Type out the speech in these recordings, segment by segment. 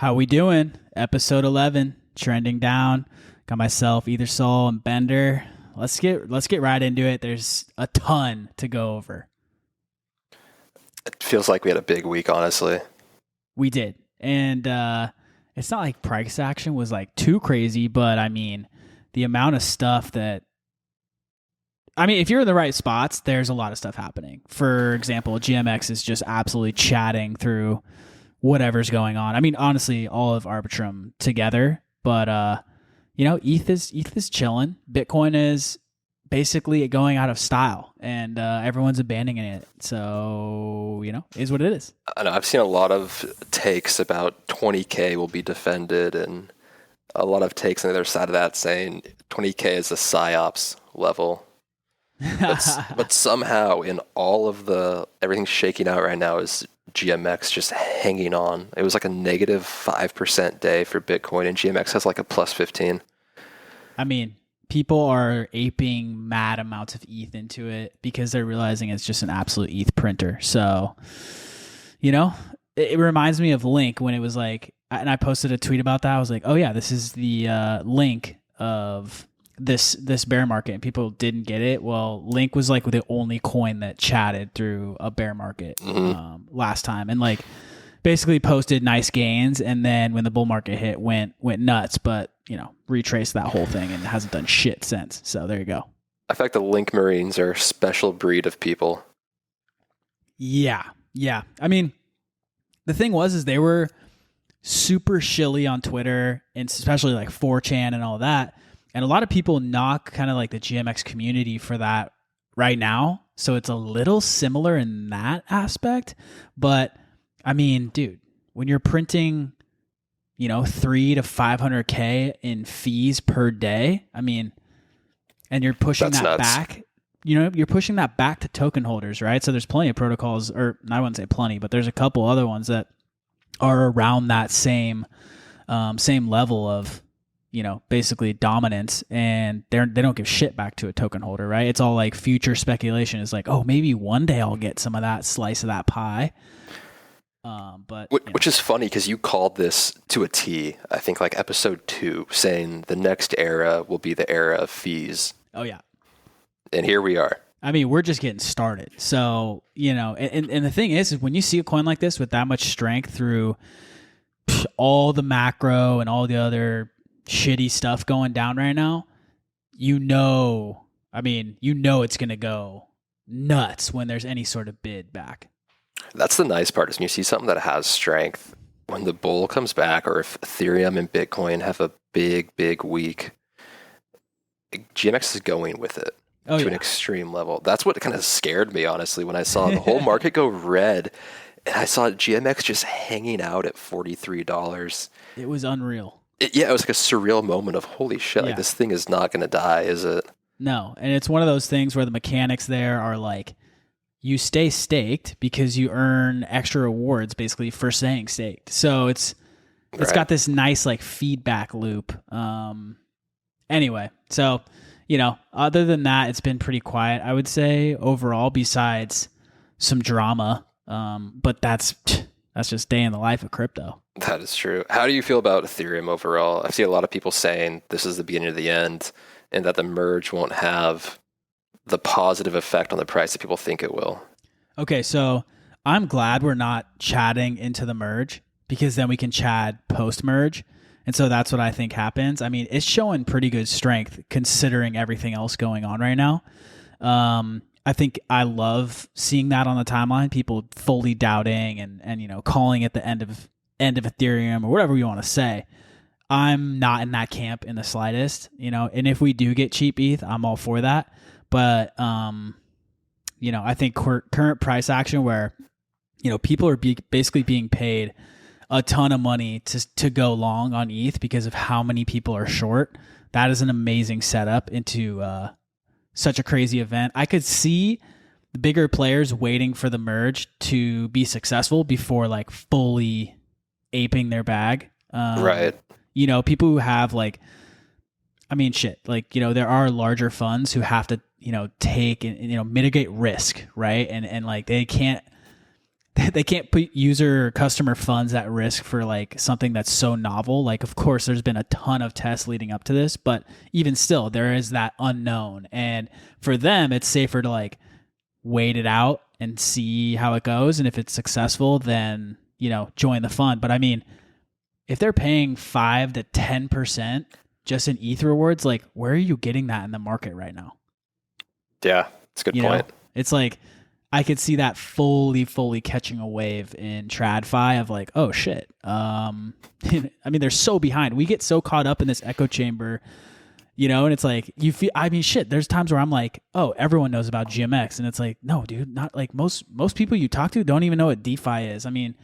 How we doing? Episode 11, trending down. Got myself, Ethersole, and Bender. Let's get right into it. There's a ton to go over. It feels like we had a big week, honestly. We did. And it's not like price action was like too crazy, but I mean, the amount of stuff that if you're in the right spots, there's a lot of stuff happening. For example, GMX is just absolutely chatting through whatever's going on. I mean, honestly, all of Arbitrum together, but ETH is chilling. Bitcoin is basically going out of style, and everyone's abandoning it. So, is what it is. I know, I've seen a lot of takes about 20K will be defended, and a lot of takes on the other side of that saying 20K is a PsyOps level. But somehow in all of everything shaking out right now is GMX just hanging on. It was like a negative 5% day for Bitcoin, and GMX has like a plus 15. I mean, people are aping mad amounts of ETH into it because they're realizing it's just an absolute ETH printer. So, it reminds me of Link when it was like, and I posted a tweet about that. I was like, oh yeah, this is the Link of this bear market, and people didn't get it. Well, Link was like the only coin that chatted through a bear market last time, and like basically posted nice gains, and then when the bull market hit, went nuts, but retraced that whole thing and hasn't done shit since. So there you go. I feel like the Link Marines are a special breed of people. Yeah. I mean, the thing is they were super shilly on Twitter, and especially like 4chan and all that. And a lot of people knock kind of like the GMX community for that right now. So it's a little similar in that aspect. But I mean, dude, when you're printing, 300 to 500K in fees per day, and you're pushing that back, you're pushing that back to token holders, right? So there's plenty of protocols, or I wouldn't say plenty, but there's a couple other ones that are around that same level of, basically dominance, and they don't give shit back to a token holder, right? It's all like future speculation. It's like, oh, maybe one day I'll get some of that slice of that pie. Which is funny because you called this to a T, I think like episode 2, saying the next era will be the era of fees. Oh yeah. And here we are. We're just getting started. So, and the thing is when you see a coin like this with that much strength through all the macro and all the other shitty stuff going down right now, it's going to go nuts when there's any sort of bid back. That's the nice part, is when you see something that has strength, when the bull comes back, or if Ethereum and Bitcoin have a big week, GMX is going with it to an extreme level. That's what kind of scared me, honestly, when I saw the whole market go red, and I saw GMX just hanging out at $43. It was unreal. It was like a surreal moment of, holy shit, like this thing is not going to die, is it? No, and it's one of those things where the mechanics there are like, you stay staked because you earn extra rewards basically for staying staked. So it's got this nice like feedback loop. Anyway, so, other than that, it's been pretty quiet, I would say, overall, besides some drama. But that's just day in the life of crypto. That is true. How do you feel about Ethereum overall? I see a lot of people saying this is the beginning of the end, and that the merge won't have the positive effect on the price that people think it will. Okay, so I'm glad we're not chatting into the merge, because then we can chat post-merge. And so that's what I think happens. It's showing pretty good strength considering everything else going on right now. I think I love seeing that on the timeline, people fully doubting and calling it the end of Ethereum or whatever you want to say. I'm not in that camp in the slightest, and if we do get cheap ETH, I'm all for that. But, I think current price action where, people are basically being paid a ton of money to go long on ETH because of how many people are short, that is an amazing setup into such a crazy event. I could see the bigger players waiting for the merge to be successful before like fully aping their bag. Right. People who have like, there are larger funds who have to, take and, mitigate risk, right? And like they can't, they can't put user or customer funds at risk for like something that's so novel. Like, of course, there's been a ton of tests leading up to this, but even still, there is that unknown. And for them, it's safer to like wait it out and see how it goes. And if it's successful, then, join the fund. But I mean, if they're paying 5 to 10% just in ETH rewards, like where are you getting that in the market right now? Yeah, that's a good point. It's like, I could see that fully catching a wave in TradFi of like, oh shit. I mean, they're so behind. We get so caught up in this echo chamber, and it's like you feel. I mean, shit. There's times where I'm like, oh, everyone knows about GMX, and it's like, no, dude, not like most people you talk to don't even know what DeFi is. I mean,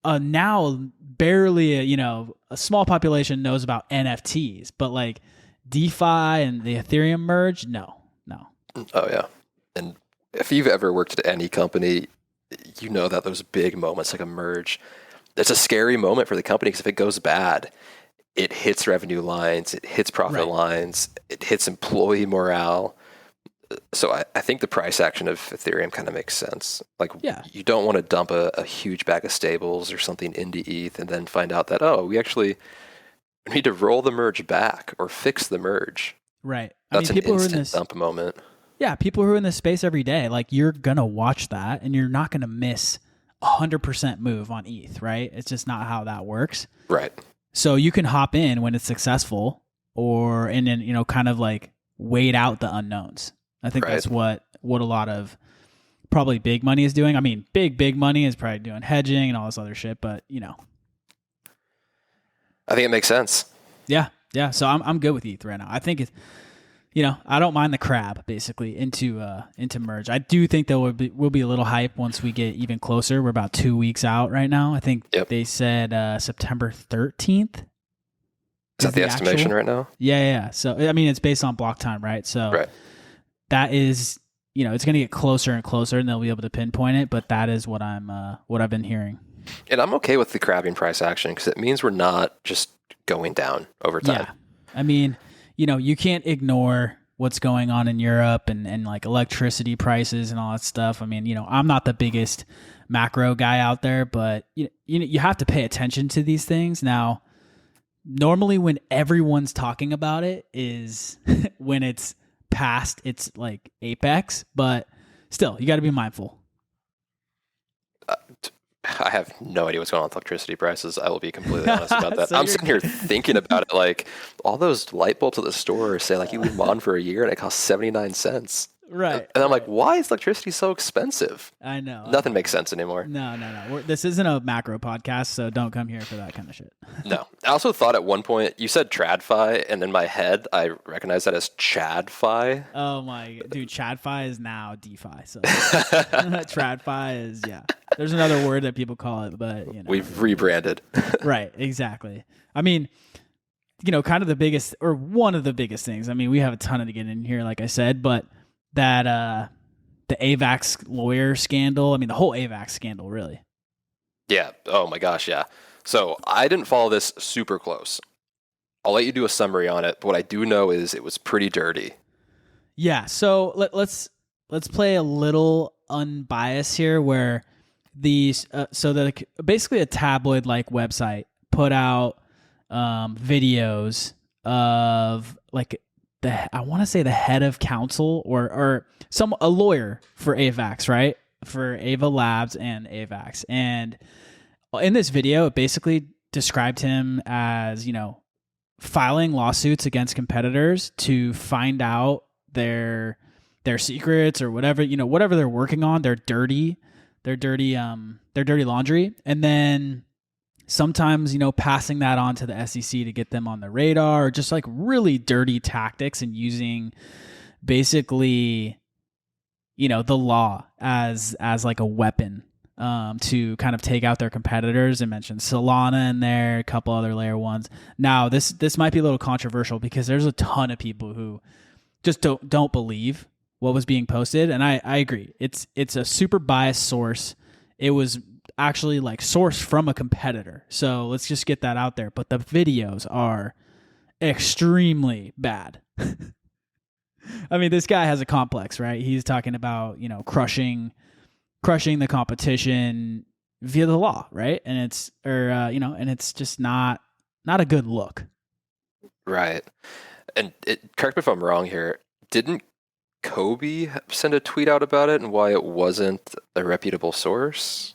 now barely, a small population knows about NFTs, but like DeFi and the Ethereum merge, no. Oh yeah, and if you've ever worked at any company, you know that those big moments like a merge, it's a scary moment for the company because if it goes bad, it hits revenue lines, it hits profit lines, it hits employee morale. So I think the price action of Ethereum kind of makes sense. Like, you don't want to dump a huge bag of stables or something into ETH and then find out that, we actually need to roll the merge back or fix the merge. Right. That's an instant dump moment. Yeah, people who are in this space every day, like you're going to watch that and you're not going to miss 100% move on ETH, right? It's just not how that works. Right. So you can hop in when it's successful and then, kind of like wait out the unknowns. I think that's what a lot of probably big money is doing. I mean, big money is probably doing hedging and all this other shit, but I think it makes sense. Yeah. So I'm good with ETH right now. I think it's, I don't mind the crab basically into merge. I do think there will be a little hype once we get even closer. We're about 2 weeks out right now. I think they said September 13th. Is that the estimation right now? Yeah. So I mean, it's based on block time, right? So that is, it's going to get closer and closer, and they'll be able to pinpoint it. But that is what I've been hearing. And I'm okay with the crabbing price action because it means we're not just going down over time. Yeah, I mean, you can't ignore what's going on in Europe and like electricity prices and all that stuff. I mean, I'm not the biggest macro guy out there, but you have to pay attention to these things. Now, normally when everyone's talking about it is when it's past its like apex, but still, you got to be mindful. I have no idea what's going on with electricity prices. I will be completely honest about that. I'm sitting here thinking about it like all those light bulbs at the store say like you leave them on for a year and it costs 79 cents. Right. And I'm like, why is electricity so expensive? I know. Nothing makes sense anymore. No. This isn't a macro podcast, so don't come here for that kind of shit. No. I also thought at one point, you said TradFi, and in my head, I recognize that as ChadFi. Oh my, dude, ChadFi is now DeFi. So TradFi is, there's another word that people call it, but, We've rebranded. Right, exactly. I mean, kind of the biggest, or one of the biggest things, I mean, we have a ton to get in here, like I said, but that the AVAX lawyer scandal. I mean, the whole AVAX scandal, really. Yeah. Oh my gosh. Yeah. So I didn't follow this super close. I'll let you do a summary on it. But what I do know is it was pretty dirty. Yeah. So let's play a little unbiased here, where these basically a tabloid like website put out videos of like I want to say the head of counsel or a lawyer for AVAX, right? For Ava Labs and AVAX. And in this video, it basically described him as, filing lawsuits against competitors to find out their secrets or whatever, whatever they're working on, their dirty laundry. And then sometimes, passing that on to the SEC to get them on the radar, or just like really dirty tactics and using basically, the law as like a weapon to kind of take out their competitors. And mentioned Solana in there, a couple other layer ones. Now, this might be a little controversial because there's a ton of people who just don't believe what was being posted. And I agree. It's a super biased source. It was actually like sourced from a competitor. So let's just get that out there. But the videos are extremely bad. I mean, this guy has a complex, right? He's talking about, crushing crushing the competition via the law, right? And it's just not a good look. Right. And correct me if I'm wrong here. Didn't Kobe send a tweet out about it and why it wasn't a reputable source?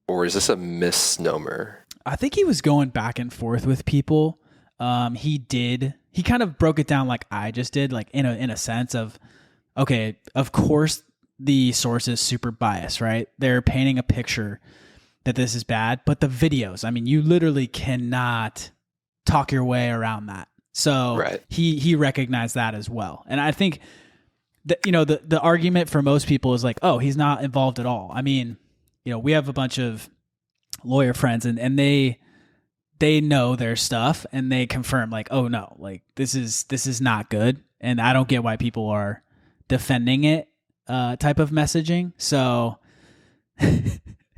Or is this a misnomer? I think he was going back and forth with people. He kind of broke it down like I just did, like in a sense of, okay, of course the source is super biased, right? They're painting a picture that this is bad, but the videos, I mean, you literally cannot talk your way around that. So right. he recognized that as well. And I think that, the argument for most people is like, oh, he's not involved at all. I mean, we have a bunch of lawyer friends and they know their stuff and they confirm like, oh no, like this is not good. And I don't get why people are defending it, type of messaging. So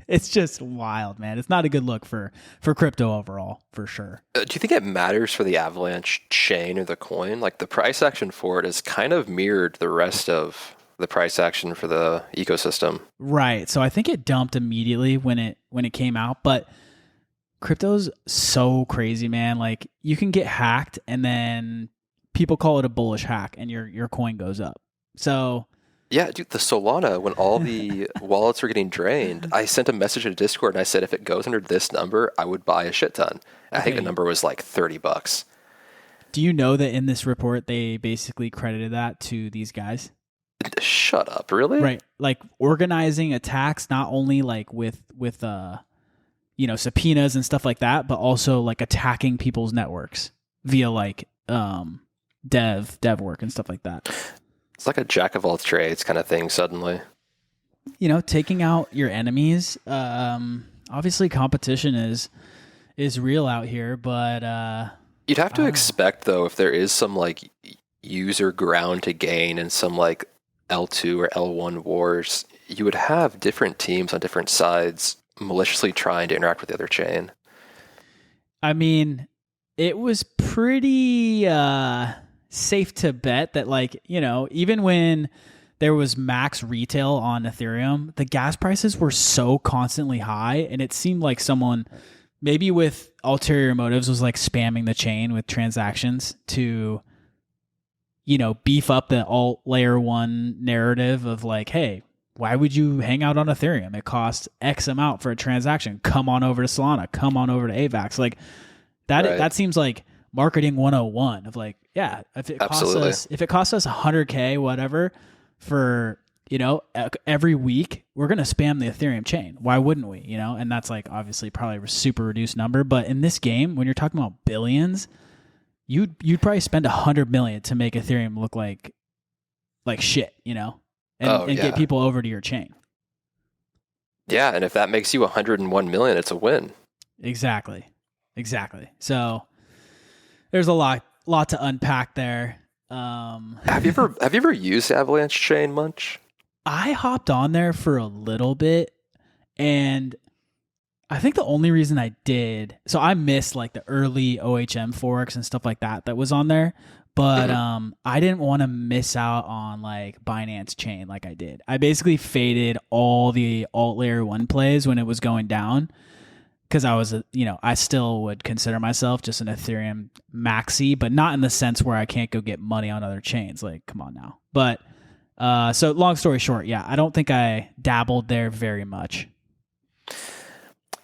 it's just wild, man. It's not a good look for crypto overall, for sure. Do you think it matters for the Avalanche chain or the coin? Like the price action for it is kind of mirrored the rest of the price action for the ecosystem. Right. So I think it dumped immediately when it came out, but crypto's so crazy, man. Like you can get hacked and then people call it a bullish hack and your coin goes up. So yeah, dude, the Solana, when all the wallets were getting drained, I sent a message in Discord and I said, if it goes under this number, I would buy a shit ton. I think the number was like $30. Do you know that in this report, they basically credited that to these guys? Shut up. Really? Right. Like organizing attacks, not only like with subpoenas and stuff like that, but also like attacking people's networks via like, dev work and stuff like that. It's like a jack of all trades kind of thing suddenly. Taking out your enemies. Obviously competition is real out here, but you'd have to expect though, if there is some like user ground to gain in some like L2 or L1 wars, you would have different teams on different sides maliciously trying to interact with the other chain. I mean, it was pretty safe to bet that even when there was max retail on Ethereum, the gas prices were so constantly high, and it seemed like someone maybe with ulterior motives was like spamming the chain with transactions to beef up the alt layer 1 narrative of like, hey, why would you hang out on Ethereum? It costs X amount for a transaction. Come on over to Solana. Come on over to AVAX. Like that. Right. That seems like marketing 101 of like, yeah, if it costs us $100K, whatever, for every week, we're gonna spam the Ethereum chain. Why wouldn't we? And that's like obviously probably a super reduced number, but in this game, when you're talking about billions, you'd probably spend $100 million to make Ethereum look like shit, and get people over to your chain. Yeah, and if that makes you 101 million, it's a win. Exactly. So there's a lot to unpack there. Have you ever used Avalanche Chain much? I hopped on there for a little bit, and I think the only reason I did, so I missed like the early OHM forks and stuff like that was on there, but I didn't want to miss out on like Binance Chain like I did. I basically faded all the alt layer 1 plays when it was going down, because I was, I still would consider myself just an Ethereum maxi, but not in the sense where I can't go get money on other chains. Like, come on now. But so long story short, yeah, I don't think I dabbled there very much.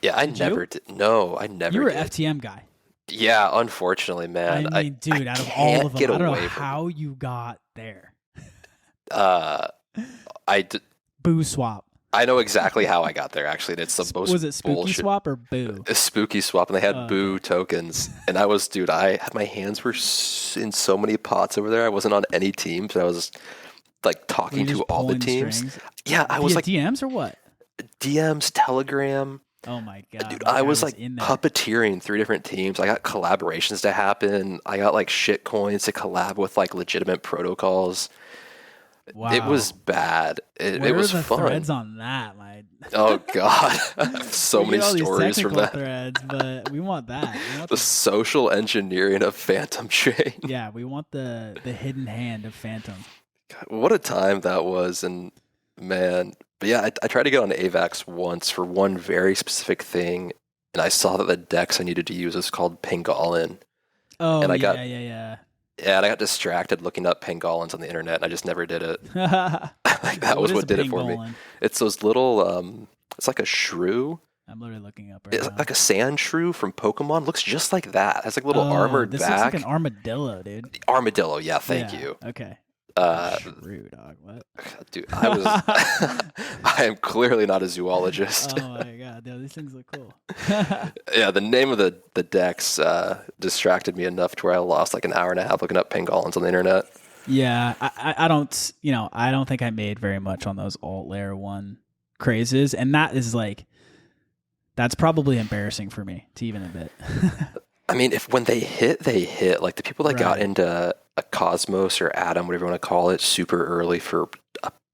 Yeah, I never did. No, I never did. You were an FTM guy. Yeah, unfortunately, man. I mean, dude, out of all of them, I don't know how you got there. Boo swap. I know exactly how I got there, actually. It's the most Was it Spooky bullshit. Swap or Boo? A Spooky Swap, and they had Boo tokens. And I had my hands were in so many pots over there. I wasn't on any teams. I was like talking to all the teams. Strings? Yeah, I was like DMs or what? DMs, Telegram. Oh my god, dude! I was like puppeteering 3 different teams. I got collaborations to happen. I got like shit coins to collab with like legitimate protocols. Wow. It was bad. It was fun. fun. Threads on that, oh god, so many stories from that. Threads, but we want that. The social engineering of Phantom Chain. Yeah, we want the hidden hand of Phantom. God, what a time that was, and Man. But yeah, I tried to get on AVAX once for one very specific thing, and I saw that the DEX I needed to use was called Pangolin. Oh And I yeah, got yeah, yeah, and I got distracted looking up pangolins on the internet, and I just never did it. yeah. Like that What was is what a did it for me. pangolin? It's those little it's like a shrew. I'm literally looking up right It's now. like a sand shrew from Pokemon. Looks just like that. Has like a little Oh, armored this looks like an back. armadillo, dude. Armadillo, yeah, thank Yeah. you. Okay. Uh, Shrew dog. What? dude, I was I am clearly not a zoologist. Oh my god, dude, these things look cool. Yeah, the name of the Dex distracted me enough to where I lost like an hour and a half looking up pangolins on the internet. Yeah, I don't, I don't think I made very much on those alt layer 1 crazes, and that is like, that's probably embarrassing for me to even admit. I mean, if when they hit, they hit. Like the people that got Right. into a Cosmos or Atom, whatever you want to call it, super early for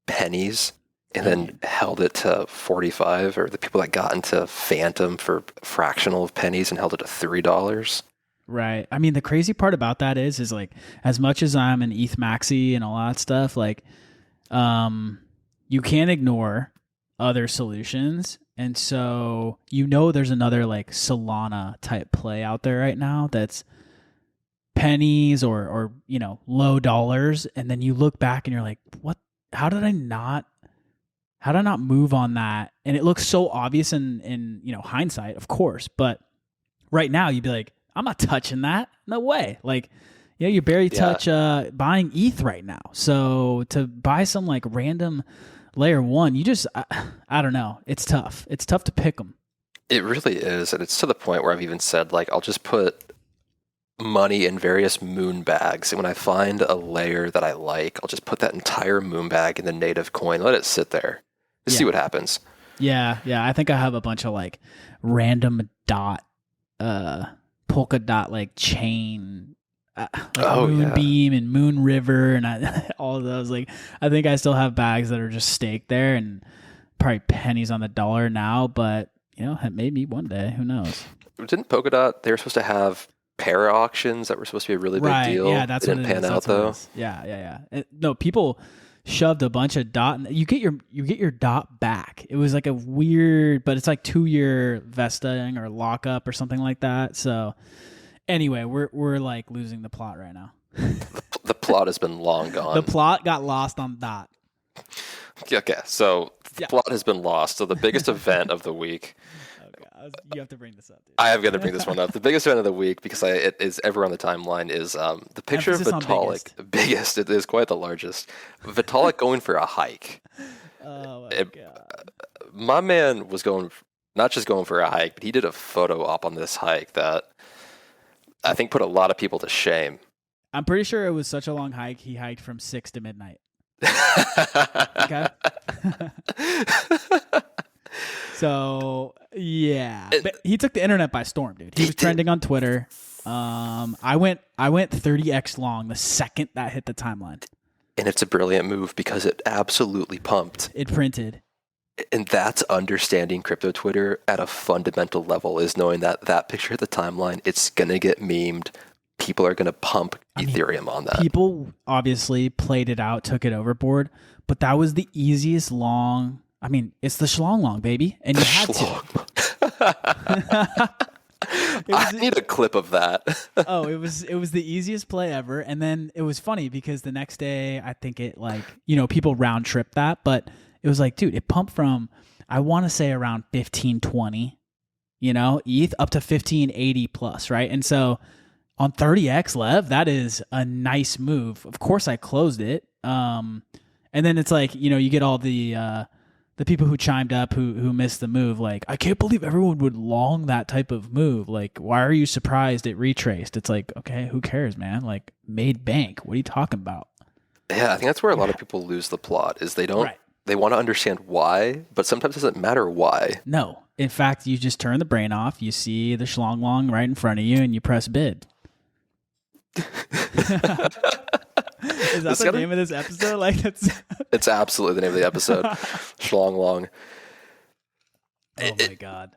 pennies, and then held it to 45, or the people that got into Phantom for fractional of pennies and held it to $3. Right. I mean, the crazy part about that is like, as much as I'm an ETH maxi and all that stuff, like, you can't ignore other solutions. And so, there's another like Solana type play out there right now that's pennies or low dollars. And then you look back and you're like, what, how did I not move on that? And it looks so obvious in hindsight, of course, but right now you'd be like, I'm not touching that. No way. Like, you barely touch buying ETH right now. So to buy some like random layer 1, you just, I don't know. It's tough. It's tough to pick them. It really is, and it's to the point where I've even said like I'll just put money in various moon bags, and when I find a layer that I like, I'll just put that entire moon bag in the native coin, let it sit there, see what happens. Yeah. I think I have a bunch of like random polka dot like chain, like Moonbeam and Moon River and all of those. Like, I think I still have bags that are just staked there and probably pennies on the dollar now, but maybe one day, who knows? Didn't Polkadot, they were supposed to have para auctions that were supposed to be a really big deal? Yeah, that's it what didn't it pan is. out though. Yeah. No, people shoved a bunch of dot. You get your dot back. It was like a weird, but it's like 2-year vesting or lockup or something like that. So anyway, we're like losing the plot right now. The plot has been long gone. The plot got lost on dot. Okay, so the plot has been lost. So the biggest event of the week. You have to bring this up, dude. I have got to bring this one up. The biggest event of the week, because it is ever on the timeline, is the picture Emphasis of Vitalik. Biggest. It is quite the largest. Vitalik going for a hike. Oh my god! My man was not just going for a hike, but he did a photo op on this hike that I think put a lot of people to shame. I'm pretty sure it was such a long hike. He hiked from 6 to midnight. Okay. So yeah, but he took the internet by storm, dude. He was trending on Twitter. I went 30x long the second that hit the timeline. And it's a brilliant move because it absolutely pumped. It printed. And that's understanding crypto Twitter at a fundamental level, is knowing that picture at the timeline, it's going to get memed. People are going to pump Ethereum on that. People obviously played it out, took it overboard, but that was the easiest long. I mean, it's the Schlong long, baby. And you had to. I need a clip of that. It was the easiest play ever. And then it was funny because the next day, I think it people round trip that, but it was like, dude, it pumped from, I want to say around 1520, ETH up to 1580 plus, right? And so on 30x Lev, that is a nice move. Of course I closed it. And then it's like, you get all the people who chimed up who missed the move, like, I can't believe everyone would long that type of move. Like, why are you surprised it retraced? It's like, okay, who cares, man? Like, made bank. What are you talking about? Yeah, I think that's where a lot of people lose the plot, is they don't, they want to understand why, but sometimes it doesn't matter why. No. In fact, you just turn the brain off, you see the Schlong long right in front of you, and you press bid. Is that the name of this episode? Like, it's absolutely the name of the episode. Schlong long. Oh my god.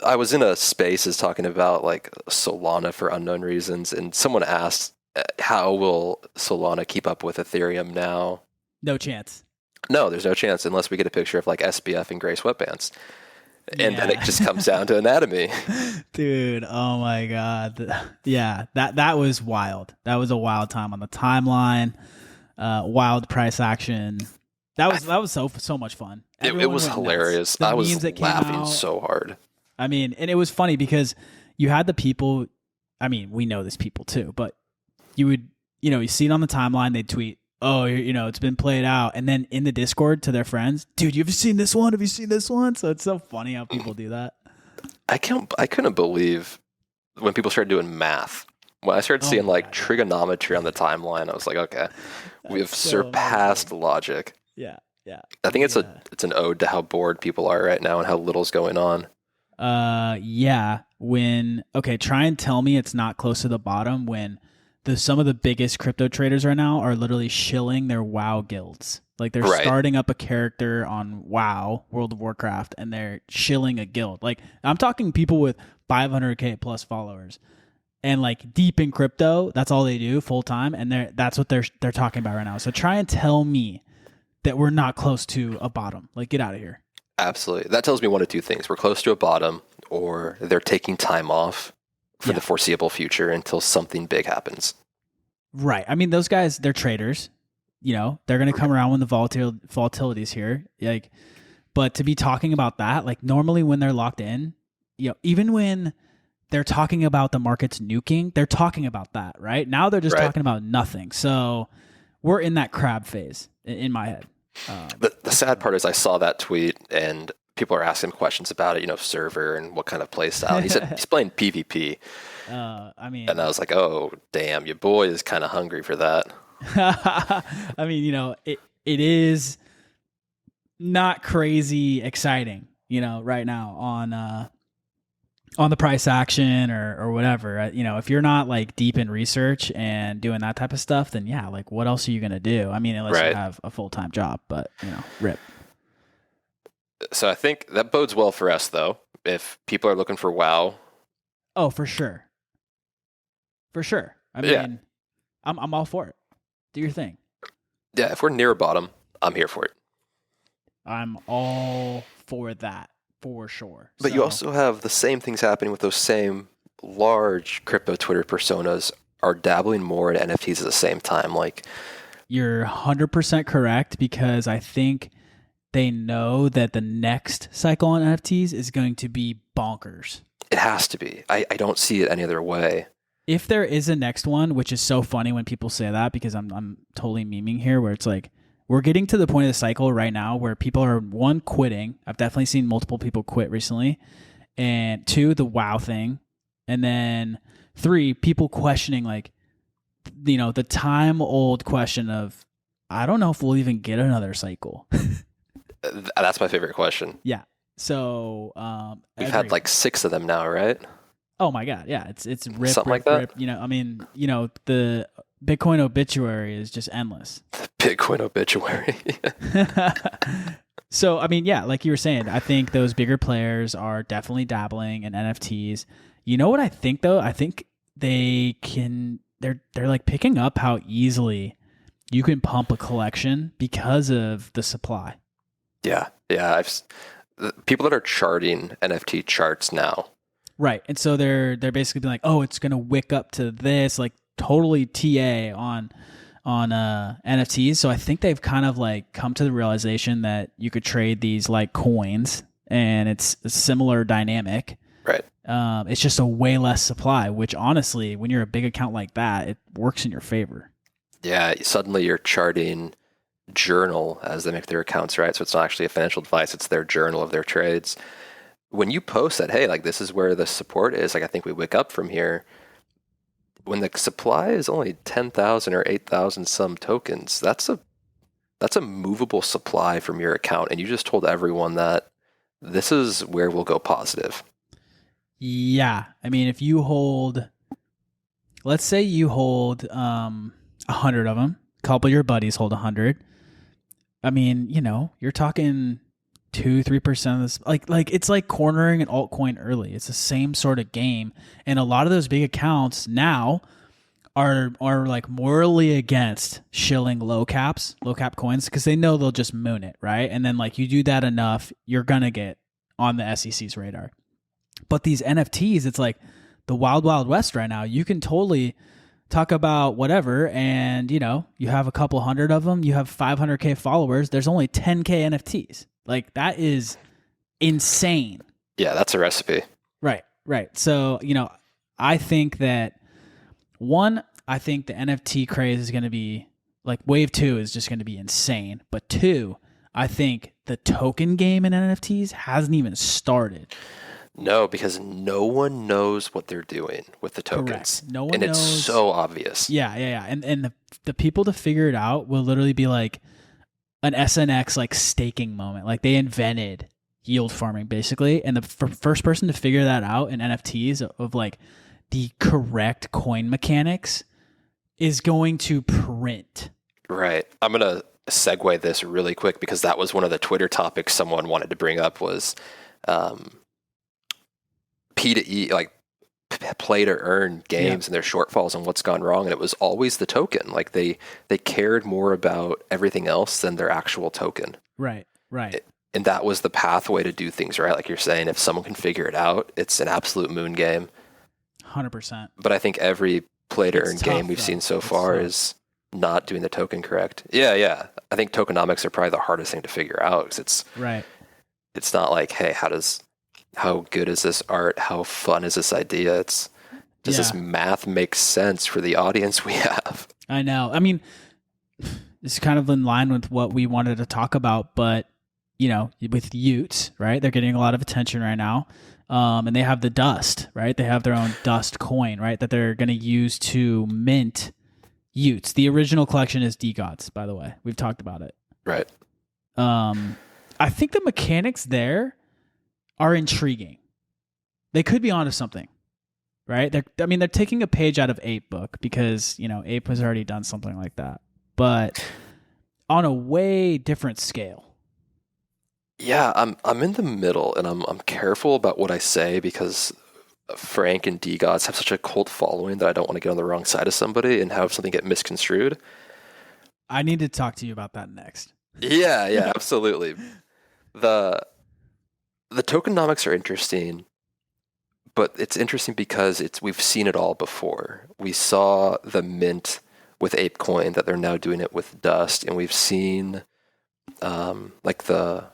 I was in a Spaces talking about like Solana for unknown reasons, and someone asked, how will Solana keep up with Ethereum now? No chance. No, there's no chance unless we get a picture of like SBF and gray sweatpants. And then Yeah. it just comes down to anatomy. Dude, oh my God. Yeah, that was wild. That was a wild time on the timeline. Wild price action. That was so much fun. It was hilarious. I was laughing so hard. I mean, and it was funny because you had the people, I mean, we know these people too, but you would, you see it on the timeline, they'd tweet, oh, it's been played out. And then in the Discord to their friends, dude, you ever seen this one? Have you seen this one? So it's so funny how people do that. I couldn't believe when people started doing math. When I started seeing like trigonometry on the timeline, I was like, okay, we have surpassed logic. Yeah. Yeah. I think it's an ode to how bored people are right now and how little's going on. Yeah. Try and tell me it's not close to the bottom when some of the biggest crypto traders right now are literally shilling their WoW guilds. Like they're starting up a character on WoW, World of Warcraft, and they're shilling a guild. Like I'm talking people with 500K plus followers and like deep in crypto. That's all they do full time. And that's what they're talking about right now. So try and tell me that we're not close to a bottom. Like get out of here. Absolutely. That tells me one of two things. We're close to a bottom or they're taking time off for the foreseeable future until something big happens. Right. I mean, those guys, they're traders. They're going to come around when the volatility's here. Like, but to be talking about that, like normally when they're locked in, even when they're talking about the markets nuking, they're talking about that, right? Now they're just talking about nothing. So we're in that crab phase in my head. The sad part is I saw that tweet and people are asking questions about it, server and what kind of play style. He said he's playing PvP. And I was like, oh, damn, your boy is kind of hungry for that. I mean, it is not crazy exciting, right now on the price action or whatever. If you're not like deep in research and doing that type of stuff, then yeah, like what else are you going to do? I mean, unless you have a full-time job, but rip. So I think that bodes well for us, though. If people are looking for WoW. Oh, for sure. For sure. I mean, I'm all for it. Do your thing. Yeah, if we're near a bottom, I'm here for it. I'm all for that, for sure. But you also have the same things happening with those same large crypto Twitter personas are dabbling more in NFTs at the same time. Like, you're 100% correct because I think they know that the next cycle on NFTs is going to be bonkers. It has to be. I don't see it any other way. If there is a next one, which is so funny when people say that because I'm totally memeing here, where it's like we're getting to the point of the cycle right now where people are, one, quitting. I've definitely seen multiple people quit recently. And two, the WoW thing. And then three, people questioning like, the time old question of, I don't know if we'll even get another cycle. That's my favorite question. Yeah. So we've had like 6 of them now, right? Oh my God. Yeah. It's rip, something rip, like that. Rip. The Bitcoin obituary is just endless. The Bitcoin obituary. So, I mean, yeah, like you were saying, I think those bigger players are definitely dabbling in NFTs. You know what I think though? I think they're like picking up how easily you can pump a collection because of the supply. Yeah. People that are charting NFT charts now. Right. And so they're basically being like, oh, it's going to wick up to this, like totally TA on NFTs. So I think they've kind of like come to the realization that you could trade these like coins and it's a similar dynamic. Right. It's just a way less supply, which honestly, when you're a big account like that, it works in your favor. Yeah. Suddenly you're charting journal as they make their accounts, right? So it's not actually a financial advice. It's their journal of their trades. When you post that, hey, like this is where the support is, like I think we wick up from here. When the supply is only 10,000 or 8,000 some tokens, that's a movable supply from your account. And you just told everyone that this is where we'll go positive. Yeah. I mean, if you hold, let's say you hold 100 of them, a couple of your buddies hold 100. I mean, you're talking 2-3% of this. Like it's like cornering an altcoin early. It's the same sort of game. And a lot of those big accounts now are like morally against shilling low cap coins because they know they'll just moon it, right? And then like you do that enough, you're gonna get on the SEC's radar. But these NFTs, it's like the wild, wild west right now. You can totally talk about whatever, and you have a couple hundred of them. You have 500K followers. There's only 10K NFTs. Like that is insane. Yeah, that's a recipe. Right. So I think that I think the NFT craze is going to be like wave 2 is just going to be insane. But 2, I think the token game in NFTs hasn't even started. No, because no one knows what they're doing with the tokens. Correct. No one knows. And it's so obvious. Yeah. And the people to figure it out will literally be like an SNX like staking moment. Like they invented yield farming basically. And the first person to figure that out in NFTs of like the correct coin mechanics is going to print. Right. I'm going to segue this really quick because that was one of the Twitter topics someone wanted to bring up was P to E, like play to earn games and their shortfalls and what's gone wrong. And it was always the token. Like they cared more about everything else than their actual token. Right. And that was the pathway to do things right. Like you're saying, if someone can figure it out, it's an absolute moon game. 100%. But I think every play to earn game we've seen so far is not doing the token correct. Yeah. I think tokenomics are probably the hardest thing to figure out because it's right. It's not like, hey, how good is this art? How fun is this idea? Does this math make sense for the audience we have? I know. I mean, it's kind of in line with what we wanted to talk about, but with Utes, right? They're getting a lot of attention right now. And they have the dust, right? They have their own dust coin, right? That they're going to use to mint Utes. The original collection is DeGods, by the way. We've talked about it. Right. I think the mechanics there are intriguing. They could be onto something, right? They're taking a page out of Ape book because, Ape has already done something like that, but on a way different scale. Yeah, I'm in the middle, and I'm careful about what I say because Frank and DeGods have such a cult following that I don't want to get on the wrong side of somebody and have something get misconstrued. I need to talk to you about that next. Yeah, absolutely. The tokenomics are interesting, but it's interesting because we've seen it all before. We saw the mint with ApeCoin that they're now doing it with Dust, and we've seen like the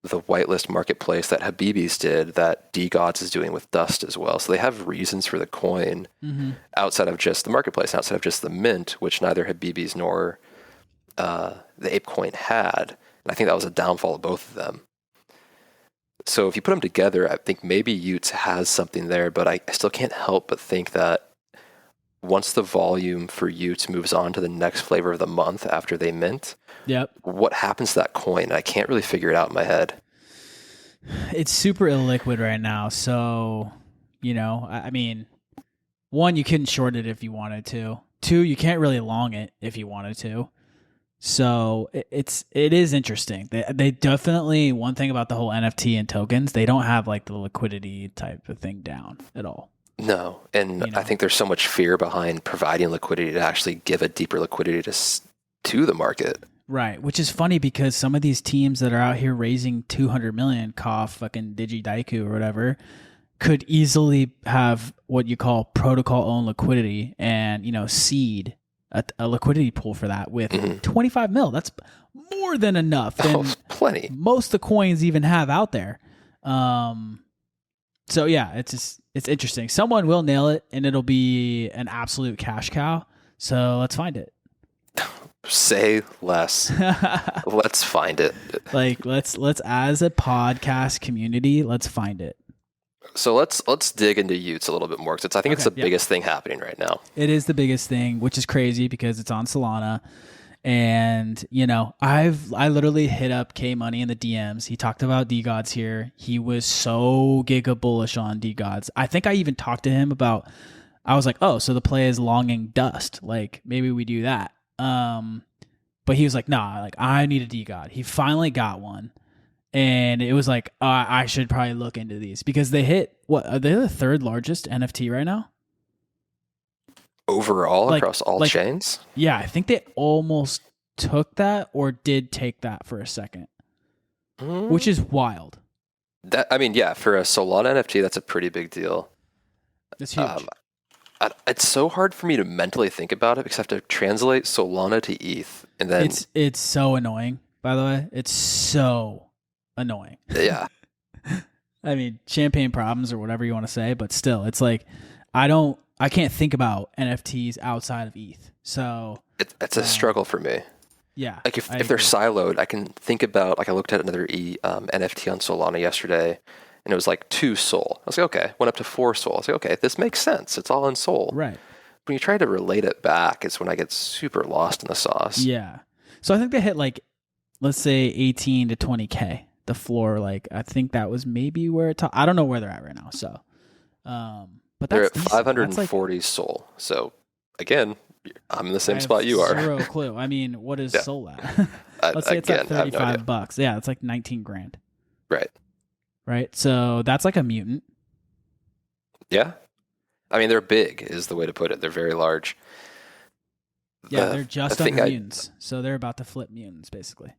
whitelist marketplace that Habibi's did that DeGods is doing with Dust as well. So they have reasons for the coin outside of just the marketplace, outside of just the mint, which neither Habibi's nor the ApeCoin had. And I think that was a downfall of both of them. So if you put them together, I think maybe Utes has something there, but I still can't help but think that once the volume for Utes moves on to the next flavor of the month after they mint, what happens to that coin? I can't really figure it out in my head. It's super illiquid right now. So, I mean, 1, you couldn't short it if you wanted to. 2, you can't really long it if you wanted to. So it is interesting. They definitely, one thing about the whole NFT and tokens, they don't have like the liquidity type of thing down at all. No, and I think there's so much fear behind providing liquidity to actually give a deeper liquidity to the market. Right, which is funny because some of these teams that are out here raising 200 million, cough, fucking DigiDaiku or whatever, could easily have what you call protocol-owned liquidity and, seed a liquidity pool for that with 25 mil. That's more than enough. Plenty. Most of the coins even have out there. So yeah, it's interesting. Someone will nail it, and it'll be an absolute cash cow. So let's find it. Say less. Let's find it. Like let's as a podcast community, let's find it. So let's dig into Utes a little bit more because I think it's the biggest thing happening right now. It is the biggest thing, which is crazy because it's on Solana. And, I literally hit up K Money in the DMs. He talked about DeGods here. He was so giga bullish on DeGods. I think I even talked to him about, I was like, oh, so the play is longing Dust. Like maybe we do that. But he was like, nah, like I need a DeGod. He finally got one. And it was like, I should probably look into these because they hit, what, are they the 3rd largest NFT right now? overall across all chains. Yeah, I think they almost took that or did take that for a second, which is wild. For a Solana NFT, that's a pretty big deal. It's huge. It's so hard for me to mentally think about it because I have to translate Solana to ETH, and then it's so annoying. By the way, it's so annoying. Yeah. I mean, champagne problems or whatever you want to say, but still, it's like I can't think about NFTs outside of ETH. So it's a struggle for me. Yeah. Like if they're siloed, I can think about, like I looked at another NFT on Solana yesterday, and it was like 2 Sol. I was like, okay. Went up to 4 Sol. I was like, okay, this makes sense. It's all in Sol. Right. When you try to relate it back, it's when I get super lost in the sauce. Yeah. So I think they hit like, let's say 18 to 20K. The floor, like I think that was maybe where I don't know where they're at right now. So, but they're that's at 540 Sol. So again, I'm in the same spot you are. Zero clue. I mean, what is Sol at? Let's say it's at $35. Yeah, it's like 19 grand. Right. Right. So that's like a mutant. Yeah. I mean, they're big is the way to put it. They're very large. Yeah, they're just under mutants. So they're about to flip mutants, basically.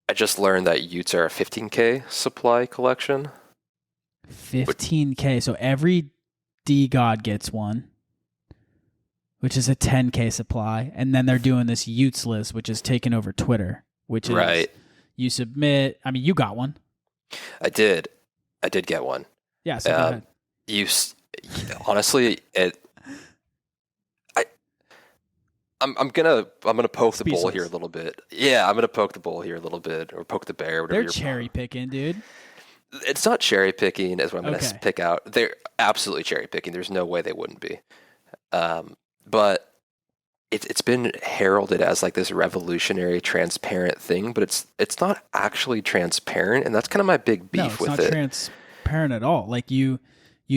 I just learned that Utes are a 15K supply collection. 15K. So every D-God gets one, which is a 10K supply. And then they're doing this Utes list, which is taking over Twitter, which is you submit. I mean, you got one. I did get one. Yeah, so go ahead. Honestly, I'm gonna poke the bull here a little bit. Yeah, I'm gonna poke the bull here a little bit, or poke the bear. Whatever. They're cherry picking, dude. It's not cherry picking, is what I'm gonna pick out. They're absolutely cherry picking. There's no way they wouldn't be. But it's been heralded as like this revolutionary, transparent thing, but it's not actually transparent, and that's kind of my big beef with it. It's not transparent at all. Like you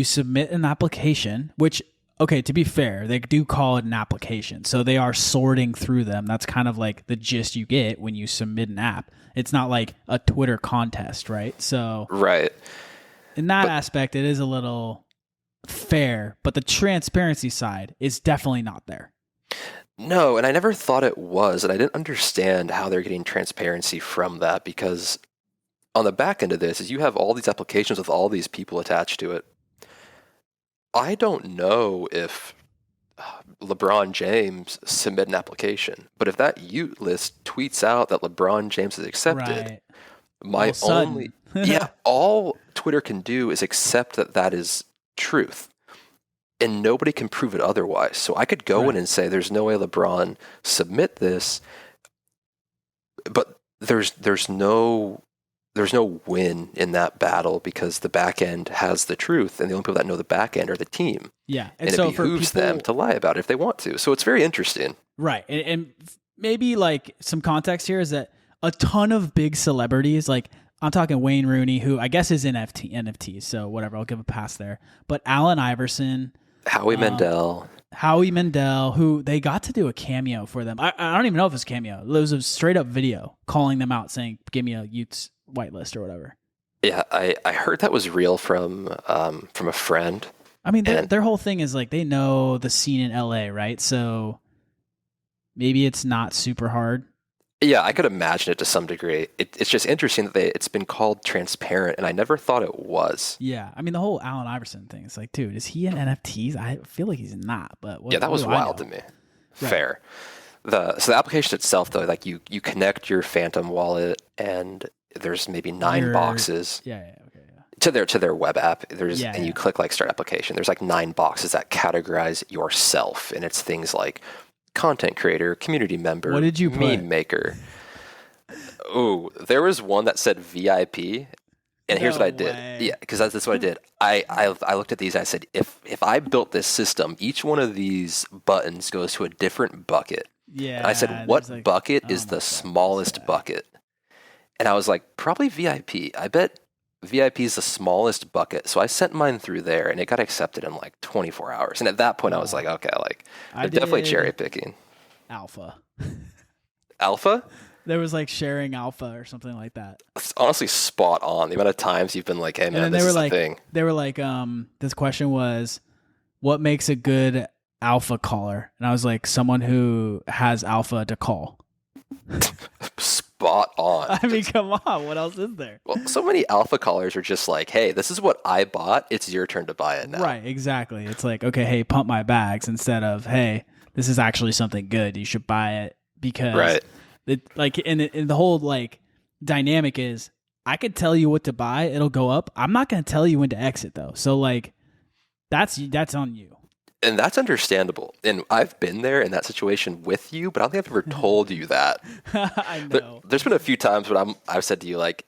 submit an application, which. Okay, to be fair, they do call it an application. So they are sorting through them. That's kind of like the gist you get when you submit an app. It's not like a Twitter contest, right? So right. In that aspect, it is a little fair, but the transparency side is definitely not there. No, and I never thought it was, and I didn't understand how they're getting transparency from that, because on the back end of this is you have all these applications with all these people attached to it. I don't know if LeBron James submit an application, but if that Ute list tweets out that LeBron James is accepted, all Twitter can do is accept that is truth, and nobody can prove it otherwise. So I could go in and say, "There's no way LeBron submit this," but there's no win in that battle, because the back end has the truth, and the only people that know the back end are the team. Yeah. And so it behooves them to lie about it if they want to. So it's very interesting. Right. And maybe like some context here is that a ton of big celebrities, like I'm talking Wayne Rooney, who I guess is NFTs, so whatever, I'll give a pass there. But Allen Iverson, Howie Mandel, who they got to do a cameo for them. I don't even know if it's a cameo. It was a straight up video calling them out, saying, "Give me a Utes whitelist," or whatever. Yeah, I heard that was real from a friend. I mean, their whole thing is like they know the scene in LA, right? So maybe it's not super hard. Yeah, I could imagine it to some degree. It's just interesting that it's been called transparent, and I never thought it was. Yeah, I mean the whole Allen Iverson thing. It's like, dude, is he in NFTs? I feel like he's not. But that was wild to me. Right. Fair. So the application itself, though, like you connect your Phantom wallet, and there's maybe 9 boxes. To their web app. You click like start application. There's like 9 boxes that categorize yourself, and it's things like content creator, community member, what did you meme maker. Oh, there was one that said VIP, and here's what I did. Yeah, because that's what I did. I looked at these. And I said, if I built this system, each one of these buttons goes to a different bucket. Yeah. And I said, what bucket is the smallest bucket? And I was like, probably VIP. I bet VIP is the smallest bucket. So I sent mine through there, and it got accepted in like 24 hours. And at that point, I was like, okay, like they're definitely cherry picking. Alpha. Alpha? There was like sharing alpha or something like that. It's honestly spot on. The amount of times you've been like, hey man, this is the thing. They were like, this question was, what makes a good alpha caller. And I was like, someone who has alpha to call. Spot on. I mean, come on. What else is there? Well, so many alpha callers are just like, hey, this is what I bought. It's your turn to buy it now. Right, exactly. It's like, okay, hey, pump my bags instead of, hey, this is actually something good. You should buy it because it, like, and the whole like dynamic is, I could tell you what to buy. It'll go up. I'm not going to tell you when to exit though. So like, that's on you. And that's understandable. And I've been there in that situation with you, but I don't think I've ever told you that. I know. But there's been a few times when I've said to you like,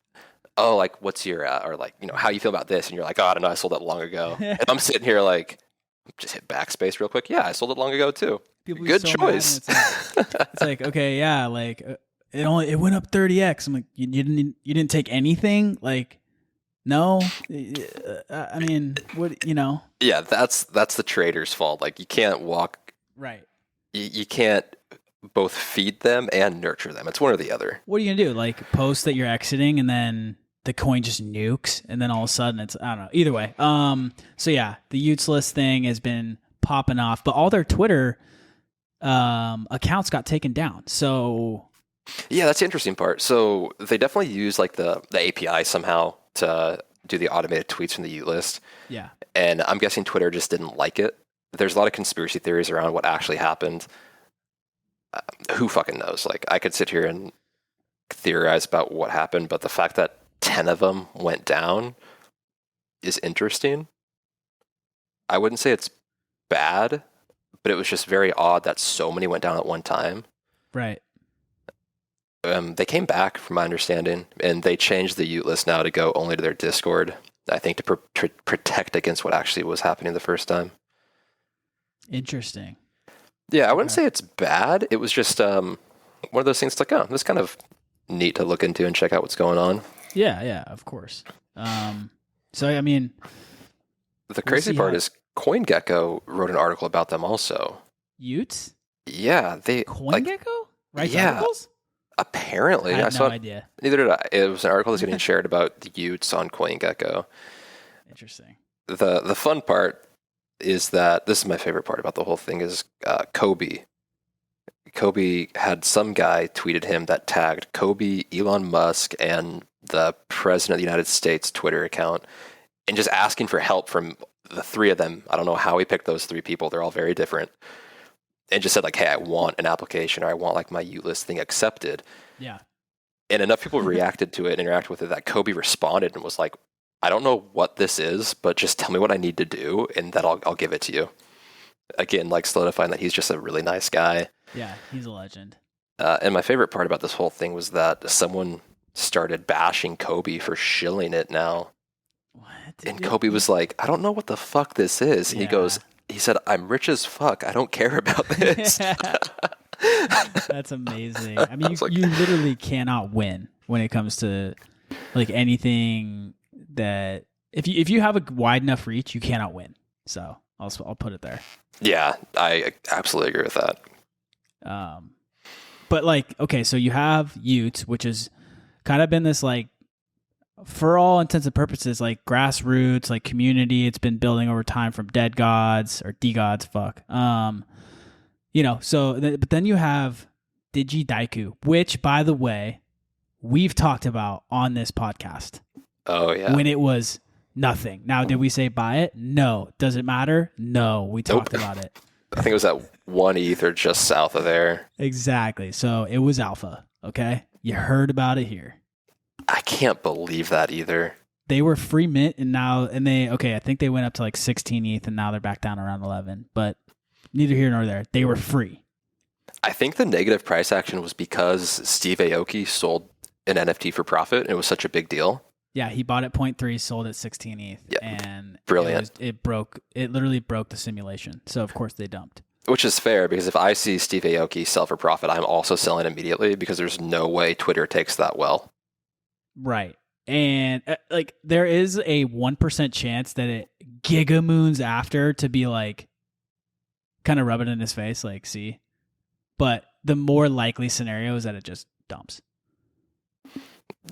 oh, like what's your or like, you know, how you feel about this? And you're like, oh, I don't know, I sold that long ago. And I'm sitting here like, just hit backspace real quick. Yeah, I sold it long ago too. People Good so choice. It's like, okay, yeah, like it went up 30x. I'm like, you didn't take anything, like. No, I mean, what, you know? Yeah, that's the trader's fault. Like you can't walk. Right. You can't both feed them and nurture them. It's one or the other. What are you gonna do? Like post that you're exiting, and then the coin just nukes, and then all of a sudden it's, I don't know. Either way. So yeah, the useless thing has been popping off, but all their Twitter accounts got taken down. So yeah, that's the interesting part. So they definitely use like the API somehow to do the automated tweets from the Ute list. Yeah. And I'm guessing Twitter just didn't like it. There's a lot of conspiracy theories around what actually happened. Who fucking knows? Like, I could sit here and theorize about what happened, but the fact that 10 of them went down is interesting. I wouldn't say it's bad, but it was just very odd that so many went down at one time. Right. They came back, from my understanding, and they changed the Ute list now to go only to their Discord, I think to protect against what actually was happening the first time. Interesting. Yeah, I wouldn't say it's bad. It was just one of those things like, oh, this is kind of neat to look into and check out what's going on. Yeah, of course. So, I mean... The crazy part is CoinGecko wrote an article about them also. Utes? Yeah. CoinGecko? Right? Yeah. Articles? Apparently. I had no idea. Neither did I. It was an article that's getting shared about the Utes on CoinGecko. Interesting. The fun part is that, this is my favorite part about the whole thing, is Kobe. Kobe had some guy tweeted him that tagged Kobe, Elon Musk, and the president of the United States Twitter account, and just asking for help from the three of them. I don't know how he picked those three people. They're all very different. And just said like, hey, I want an application, or I want like my Utlist thing accepted. Yeah. And enough people reacted to it and interacted with it that Kobe responded and was like, I don't know what this is, but just tell me what I need to do, and that I'll give it to you. Again, like solidifying that he's just a really nice guy. Yeah, he's a legend. And my favorite part about this whole thing was that someone started bashing Kobe for shilling it now. What? And Kobe was like, I don't know what the fuck this is. And he said, I'm rich as fuck. I don't care about this. That's amazing. I mean, you literally cannot win when it comes to like anything that if you have a wide enough reach, you cannot win. So I'll put it there. Yeah, I absolutely agree with that. But like, okay, so you have Utes, which has kind of been this like, for all intents and purposes, like grassroots, like community. It's been building over time from dead gods or D-gods. Fuck. You know, but then you have Digidaiku, which, by the way, we've talked about on this podcast. Oh, yeah. When it was nothing. Now, did we say buy it? No. Does it matter? No. We talked about it. I think it was at 1 ETH or just south of there. Exactly. So it was alpha. Okay. You heard about it here. I can't believe that either. They were free mint I think they went up to like 16 ETH and now they're back down around 11, but neither here nor there. They were free. I think the negative price action was because Steve Aoki sold an NFT for profit and it was such a big deal. Yeah, he bought at 0.3, sold at 16 ETH. Yep. And brilliant. It literally broke the simulation. So of course they dumped. Which is fair, because if I see Steve Aoki sell for profit, I'm also selling immediately, because there's no way Twitter takes that well. Right. And like there is a 1% chance that it gigamoons after to be like kind of rub it in his face, like, see. But the more likely scenario is that it just dumps.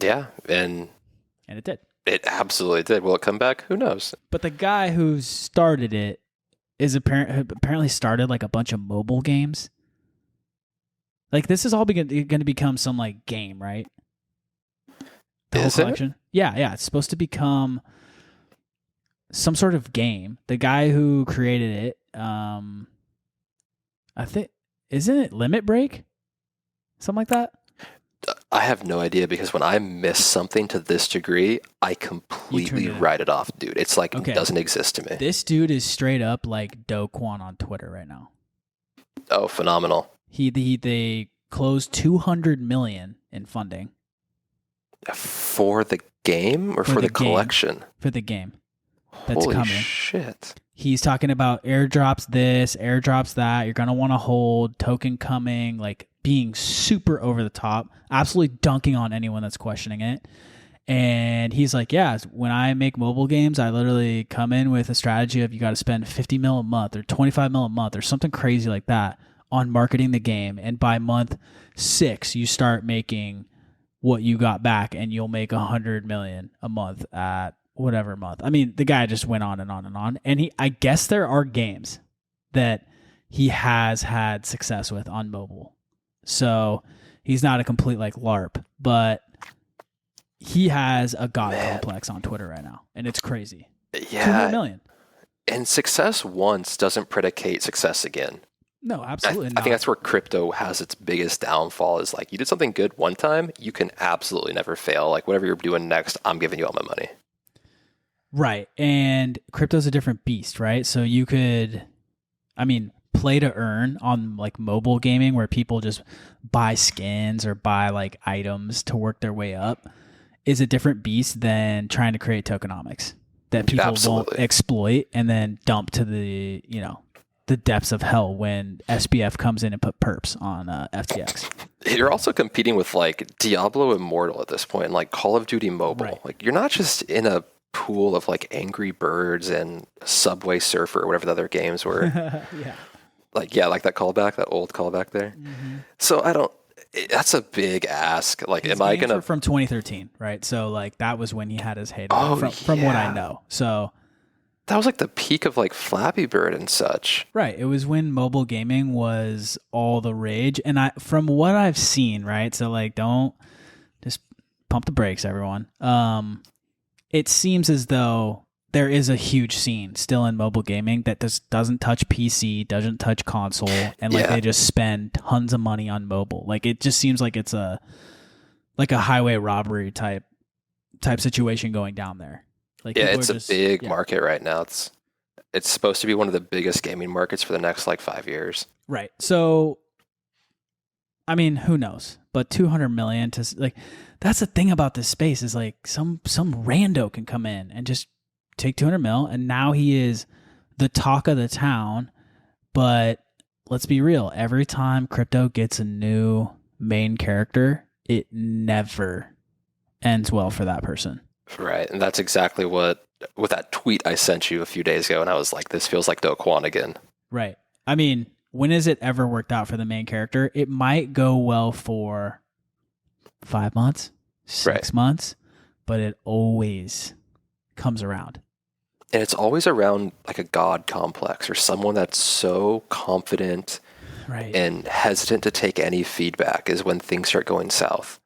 Yeah, and it did. It absolutely did. Will it come back? Who knows? But the guy who started it is apparently started like a bunch of mobile games. Like this is all going to become some like game, right? The whole collection. Yeah. It's supposed to become some sort of game. The guy who created it, I think, isn't it Limit Break? Something like that? I have no idea because when I miss something to this degree, I completely write it off, dude. It's like it doesn't exist to me. This dude is straight up like Do Kwon on Twitter right now. Oh, phenomenal. They closed $200 million in funding. For the game or for the collection? For the game that's Holy coming. Shit. He's talking about airdrops this, airdrops that. You're going to want to hold, token coming, like being super over the top, absolutely dunking on anyone that's questioning it. And he's like, yeah, when I make mobile games, I literally come in with a strategy of you got to spend 50 mil a month or 25 mil a month or something crazy like that on marketing the game. And by month 6, you start making what you got back and you'll make 100 million a month at whatever month. I mean, the guy just went on and on and on. And I guess there are games that he has had success with on mobile. So he's not a complete like LARP, but he has a god complex on Twitter right now, and it's crazy. Yeah, 200 million. And success once doesn't predicate success again. No, absolutely not. I think that's where crypto has its biggest downfall. Is like you did something good one time, you can absolutely never fail. Like whatever you're doing next, I'm giving you all my money. Right, and crypto's a different beast, right? So you could, play to earn on like mobile gaming where people just buy skins or buy like items to work their way up is a different beast than trying to create tokenomics that people won't exploit and then dump to the, the depths of hell when SBF comes in and put perps on FTX. You're also competing with like Diablo Immortal at this point and like Call of Duty Mobile. Right. Like you're not just in a pool of like Angry Birds and Subway Surfer or whatever the other games were. Yeah. Like that callback, that old callback there. Mm-hmm. So that's a big ask. Like, his am I going to... from 2013, right? So like that was when he had his heyday from what I know. So that was like the peak of like Flappy Bird and such. Right. It was when mobile gaming was all the rage. And from what I've seen, right? So like, don't just pump the brakes, everyone. It seems as though there is a huge scene still in mobile gaming that just doesn't touch PC, doesn't touch console, and like they just spend tons of money on mobile. Like it just seems like it's a highway robbery type situation going down there. Like it's a big market right now. It's supposed to be one of the biggest gaming markets for the next like 5 years. Right. So who knows? But 200 million to like that's the thing about this space is like some rando can come in and just take 200 mil, and now he is the talk of the town. But let's be real, every time crypto gets a new main character, it never ends well for that person. Right, and that's exactly what with that tweet I sent you a few days ago, and I was like, this feels like Do Kwon again. Right. When has it ever worked out for the main character? It might go well for 5 months, 6 months, but it always comes around. And it's always around like a god complex or someone that's so confident and hesitant to take any feedback is when things start going south.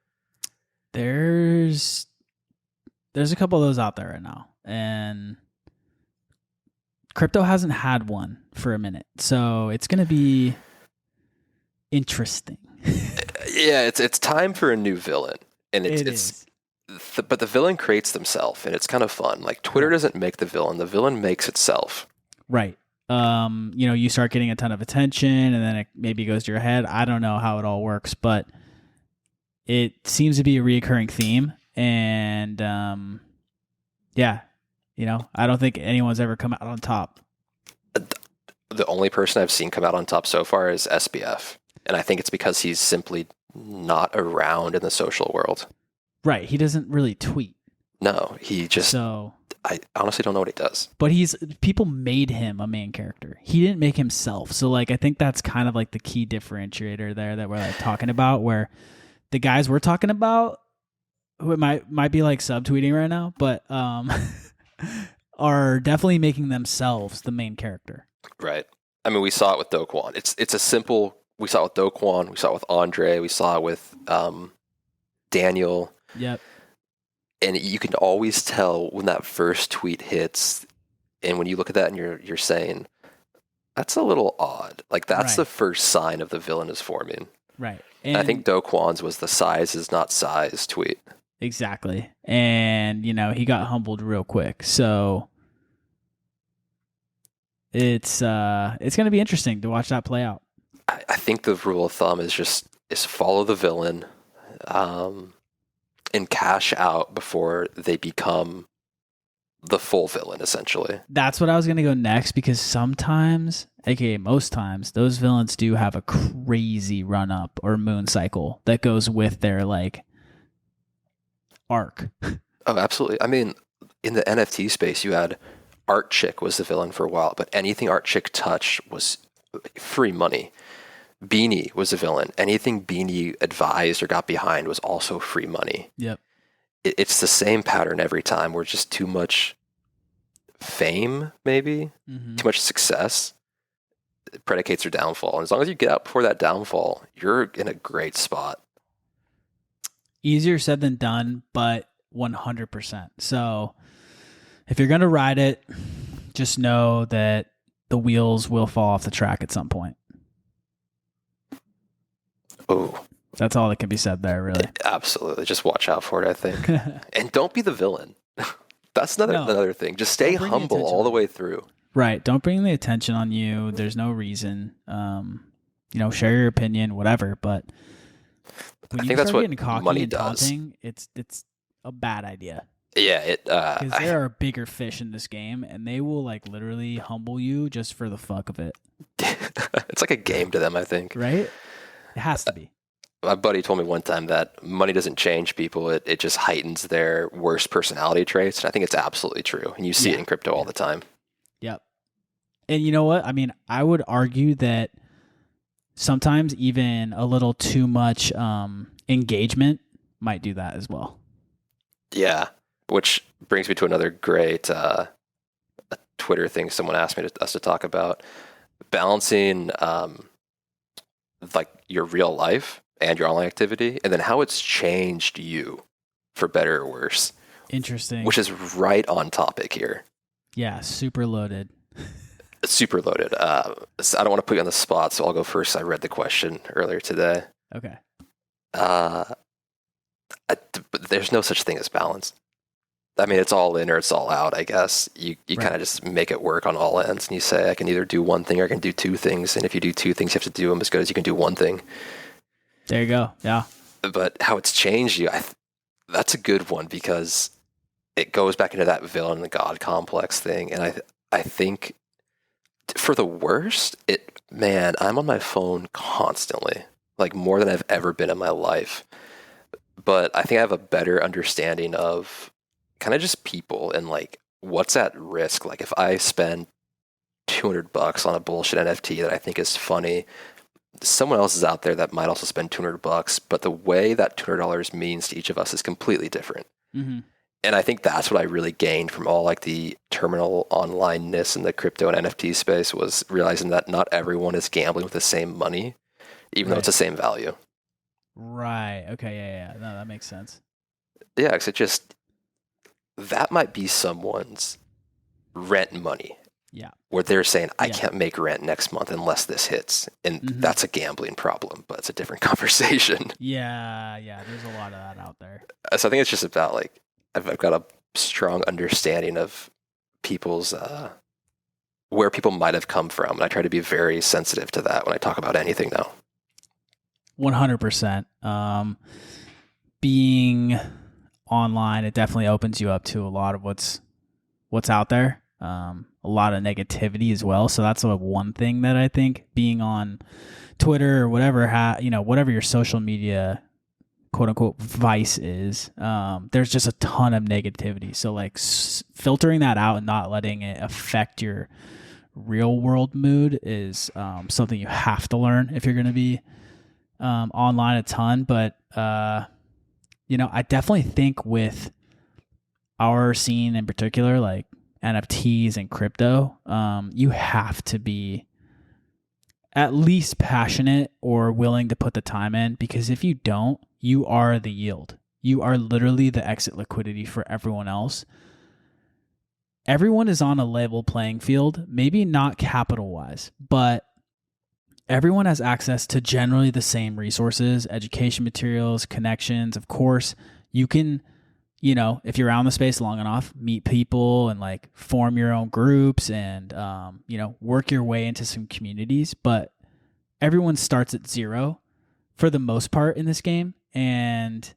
There's a couple of those out there right now. And crypto hasn't had one for a minute. So it's going to be interesting. Yeah, it's time for a new villain. And it's but the villain creates themselves, and it's kind of fun. Like Twitter doesn't make the villain makes itself. Right. You start getting a ton of attention, and then it maybe goes to your head. I don't know how it all works, but it seems to be a reoccurring theme. And I don't think anyone's ever come out on top. The only person I've seen come out on top so far is SBF, and I think it's because he's simply not around in the social world. Right. He doesn't really tweet. No, he just... I honestly don't know what he does. But people made him a main character. He didn't make himself. So like I think that's kind of like the key differentiator there that we're like talking about, where the guys we're talking about, who might be like subtweeting right now, but are definitely making themselves the main character. Right. I mean, we saw it with Do Kwon. It's a simple. We saw it with Do Kwon. We saw it with Andre. We saw it with Daniel. Yep. And you can always tell when that first tweet hits, and when you look at that and you're saying, that's a little odd. Like that's the first sign of the villain is forming. Right. And I think Do Kwon's was the size is not size tweet. Exactly. And, he got humbled real quick. So it's going to be interesting to watch that play out. I think the rule of thumb is follow the villain and cash out before they become the full villain, essentially. That's what I was going to go next, because sometimes, aka most times, those villains do have a crazy run up or moon cycle that goes with their arc. Oh, absolutely. I mean, in the NFT space, you had Art Chick was the villain for a while, but anything Art Chick touched was free money. Beanie was a villain. Anything Beanie advised or got behind was also free money. Yep. It's the same pattern every time. We're just too much fame, maybe, too much success predicates your downfall. And as long as you get out before that downfall, you're in a great spot. Easier said than done, but 100%. So if you're going to ride it, just know that the wheels will fall off the track at some point. Oh, that's all that can be said there, really. Absolutely. Just watch out for it, I think. And don't be the villain. That's another thing. Just stay humble all the way through. Right. Don't bring the attention on you. There's no reason. Share your opinion, whatever. But when I think that's what cocky money and does. Taunting, it's a bad idea. Yeah, because there are bigger fish in this game, and they will literally humble you just for the fuck of it. It's like a game to them, I think. Right? It has to be. My buddy told me one time that money doesn't change people. It just heightens their worst personality traits. And I think it's absolutely true. And you see it in crypto all the time. Yep. And you know what? I mean, I would argue that sometimes even a little too much engagement might do that as well. Yeah. Which brings me to another great Twitter thing someone asked us to talk about. Balancing your real life and your online activity, and then how it's changed you for better or worse. Interesting. Which is right on topic here. Yeah, super loaded. Super loaded. So I don't want to put you on the spot, so I'll go first. I read the question earlier today. Okay. But there's no such thing as balance. I mean, it's all in or it's all out, I guess. You kind of just make it work on all ends, and you say, I can either do one thing or I can do two things. And if you do two things, you have to do them as good as you can do one thing. There you go. Yeah. But how it's changed you, that's a good one, because it goes back into that villain and the God complex thing. And I think for the worst, I'm on my phone constantly, more than I've ever been in my life. But I think I have a better understanding of kind of just people and what's at risk. If I spend $200 on a bullshit NFT that I think is funny, someone else is out there that might also spend $200, but the way that $200 means to each of us is completely different. Mm-hmm. And I think that's what I really gained from all the terminal onlineness in the crypto and NFT space, was realizing that not everyone is gambling with the same money, even though it's the same value. Right. Okay. Yeah. No, that makes sense. Yeah, because that might be someone's rent money. Yeah. Where they're saying, I can't make rent next month unless this hits. And that's a gambling problem, but it's a different conversation. Yeah. There's a lot of that out there. So I think it's just about I've got a strong understanding of people's, where people might have come from. And I try to be very sensitive to that when I talk about anything now. 100%. Being online, it definitely opens you up to a lot of what's out there. A lot of negativity as well. So that's one thing that I think being on Twitter or whatever, whatever your social media quote unquote vice is, there's just a ton of negativity. So filtering that out and not letting it affect your real world mood is something you have to learn if you're going to be online a ton. But I definitely think with our scene in particular, NFTs and crypto, you have to be at least passionate or willing to put the time in, because if you don't, you are the yield. You are literally the exit liquidity for everyone else. Everyone is on a level playing field, maybe not capital-wise, but everyone has access to generally the same resources, education materials, connections. Of course, you can, if you're around the space long enough, meet people and like form your own groups and, work your way into some communities. But everyone starts at zero for the most part in this game. And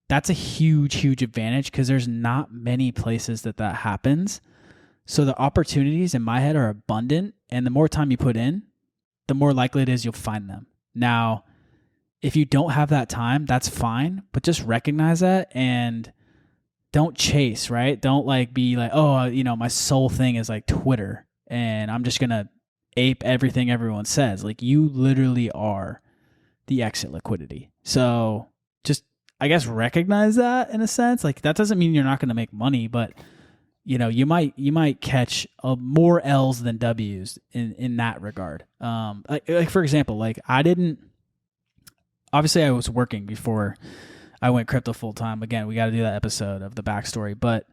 that's a huge, huge advantage because there's not many places that happens. So the opportunities in my head are abundant. And the more time you put in, the more likely it is you'll find them. Now, if you don't have that time, that's fine, but just recognize that and don't chase, right? Don't like be like, oh, my sole thing is like Twitter and I'm just going to ape everything everyone says. Like you literally are the exit liquidity. So just, I guess, recognize that in a sense. Like that doesn't mean you're not going to make money, but you might catch more L's than W's in that regard. Like for example, like obviously I was working before I went crypto full time. Again, we got to do that episode of the backstory. But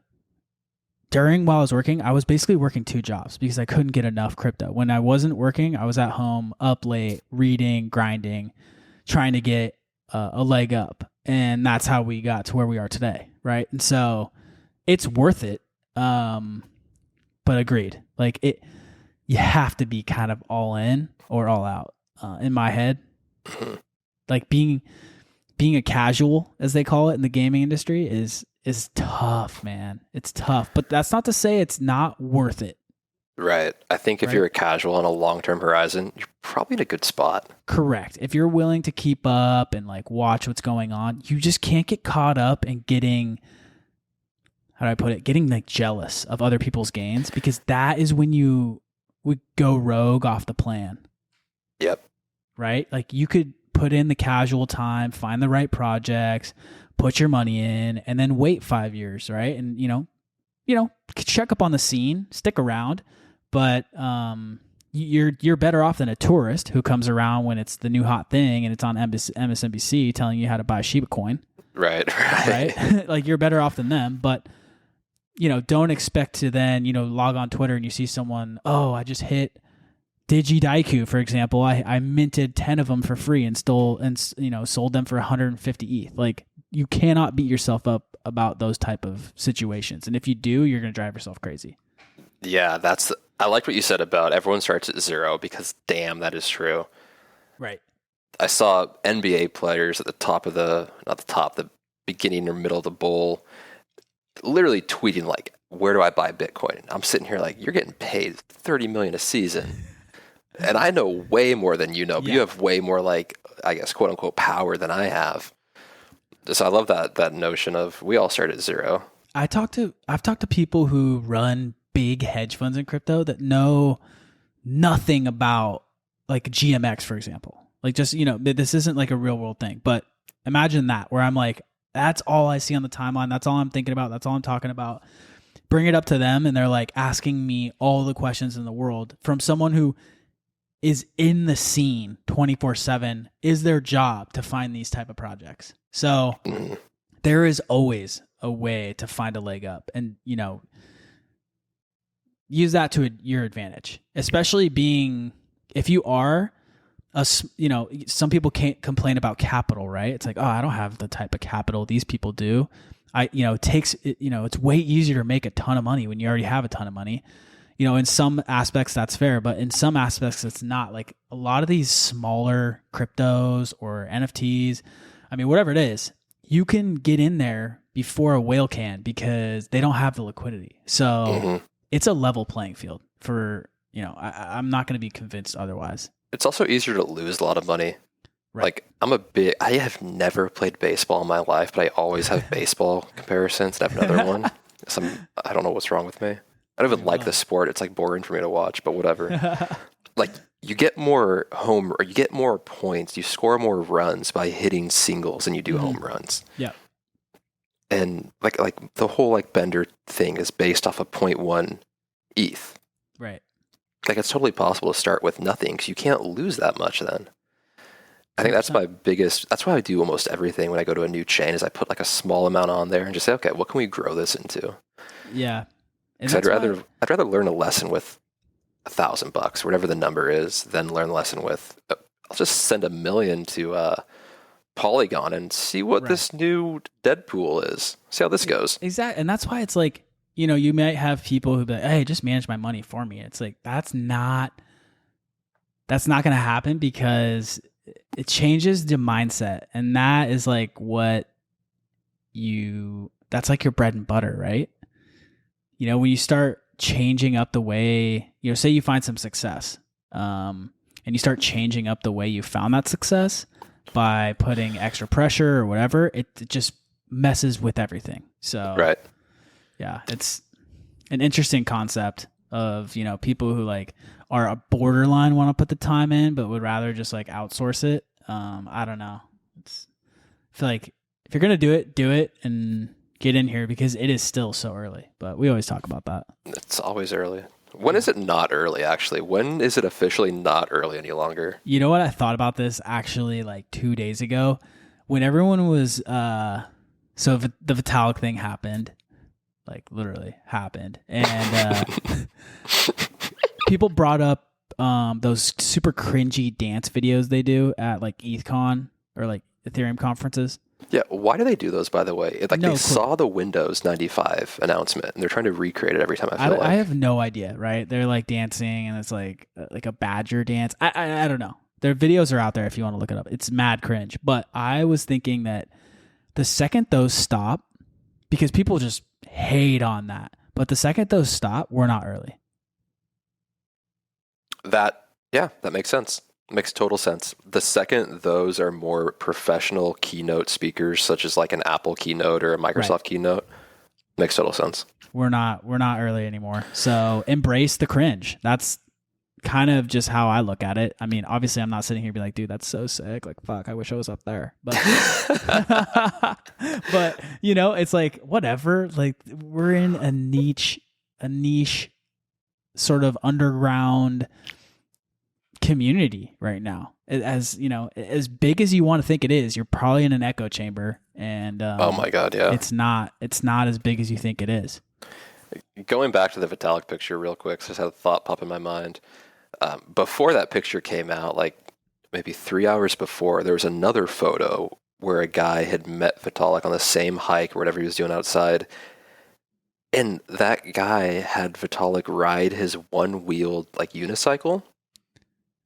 while I was working, I was basically working 2 jobs because I couldn't get enough crypto. When I wasn't working, I was at home, up late, reading, grinding, trying to get a leg up, and that's how we got to where we are today, right? And so it's worth it. But agreed. Like you have to be kind of all in or all out. In my head, like being a casual, as they call it in the gaming industry, is tough, man. It's tough, but that's not to say it's not worth it. Right. I think if you're a casual on a long-term horizon, you're probably in a good spot. Correct. If you're willing to keep up and like watch what's going on, you just can't get caught up in getting like jealous of other people's gains, because that is when you would go rogue off the plan. Yep. Right? Like you could put in the casual time, find the right projects, put your money in, and then wait 5 years, right? And check up on the scene, stick around, but you're better off than a tourist who comes around when it's the new hot thing and it's on MSNBC telling you how to buy Shiba coin. Right. Like you're better off than them, but don't expect to then, log on Twitter and you see someone, oh, I just hit Digi-Daiku, for example. I minted 10 of them for free and sold them for 150 ETH. Like you cannot beat yourself up about those type of situations. And if you do, you're going to drive yourself crazy. Yeah, I like what you said about everyone starts at zero, because damn, that is true. Right. I saw NBA players at the beginning or middle of the bowl, literally tweeting like, where do I buy Bitcoin? I'm sitting here like, you're getting paid $30 million a season. And I know way more than you know, but you have way more, like, I guess, quote unquote, power than I have. So I love that notion of we all start at zero. I've talked to people who run big hedge funds in crypto that know nothing about like GMX, for example. Like just, this isn't like a real world thing, but imagine that, where I'm like, that's all I see on the timeline. That's all I'm thinking about. That's all I'm talking about. Bring it up to them, and they're like asking me all the questions in the world from someone who is in the scene 24/7, is their job to find these type of projects. So there is always a way to find a leg up, and, use that to your advantage, especially if you are some people can't complain about capital, right? It's like, oh, I don't have the type of capital these people do. It's way easier to make a ton of money when you already have a ton of money. In some aspects that's fair, but in some aspects it's not. Like a lot of these smaller cryptos or NFTs, whatever it is, you can get in there before a whale can because they don't have the liquidity. So it's a level playing field for, I'm not going to be convinced otherwise. It's also easier to lose a lot of money. Right. Like I have never played baseball in my life, but I always have baseball comparisons. And I have another one. I don't know what's wrong with me. I don't even like the sport. It's like boring for me to watch, but whatever. Like you get more you get more points. You score more runs by hitting singles than you do home runs. Yeah. And like the whole like Bender thing is based off of 0.1 ETH. Right. Like, it's totally possible to start with nothing because you can't lose that much then. I think that's 100%. that's why I do almost everything when I go to a new chain is I put like a small amount on there and just say, okay, what can we grow this into? Yeah. And Because I'd rather learn a lesson with $1,000, whatever the number is, than learn a lesson with, I'll just send $1 million to Polygon and see what this new Deadpool is. See how this goes. Exactly. And that's why it's like, you know, you might have people who be like, hey, just manage my money for me. It's like, that's not going to happen because it changes the mindset. And that is like that's like your bread and butter, right? You know, when you start changing up the way, you know, say you find some success, and you start changing up the way you found that success by putting extra pressure or whatever, it just messes with everything. So, right. Yeah, it's an interesting concept of, you know, people who like are a borderline want to put the time in, but would rather just like outsource it. I don't know. I feel like if you're going to do it and get in here because it is still so early, but we always talk about that. It's always early. When is it not early, actually? When is it officially not early any longer? You know what? I thought about this actually like 2 days ago when everyone was, so the Vitalik thing happened, like literally happened. And people brought up those super cringy dance videos they do at like ETHCon or like Ethereum conferences. Yeah, why do they do those, by the way? Like, they saw the Windows 95 announcement, and they're trying to recreate it every time, I have no idea, right? They're, like, dancing, and it's, like a badger dance. I don't know. Their videos are out there if you want to look it up. It's mad cringe. But I was thinking that the second those stop, because people just hate on that, but the second those stop, we're not early. That makes sense. Makes total sense. The second those are more professional keynote speakers, such as like an Apple keynote or a Microsoft keynote, makes total sense. We're not early anymore. So embrace the cringe. That's kind of just how I look at it. I mean, obviously I'm not sitting here being like, dude, that's so sick. Like, fuck, I wish I was up there. But but you know, it's like whatever. Like, we're in a niche sort of underground community right now. As you know, as big as you want to think it is, you're probably in an echo chamber, and oh my god, yeah, it's not as big as you think it is. Going back to the Vitalik picture real quick, so I just had a thought pop in my mind. Before that picture came out, like maybe 3 hours before, there was another photo where a guy had met Vitalik on the same hike or whatever he was doing outside, and that guy had Vitalik ride his one-wheeled like unicycle.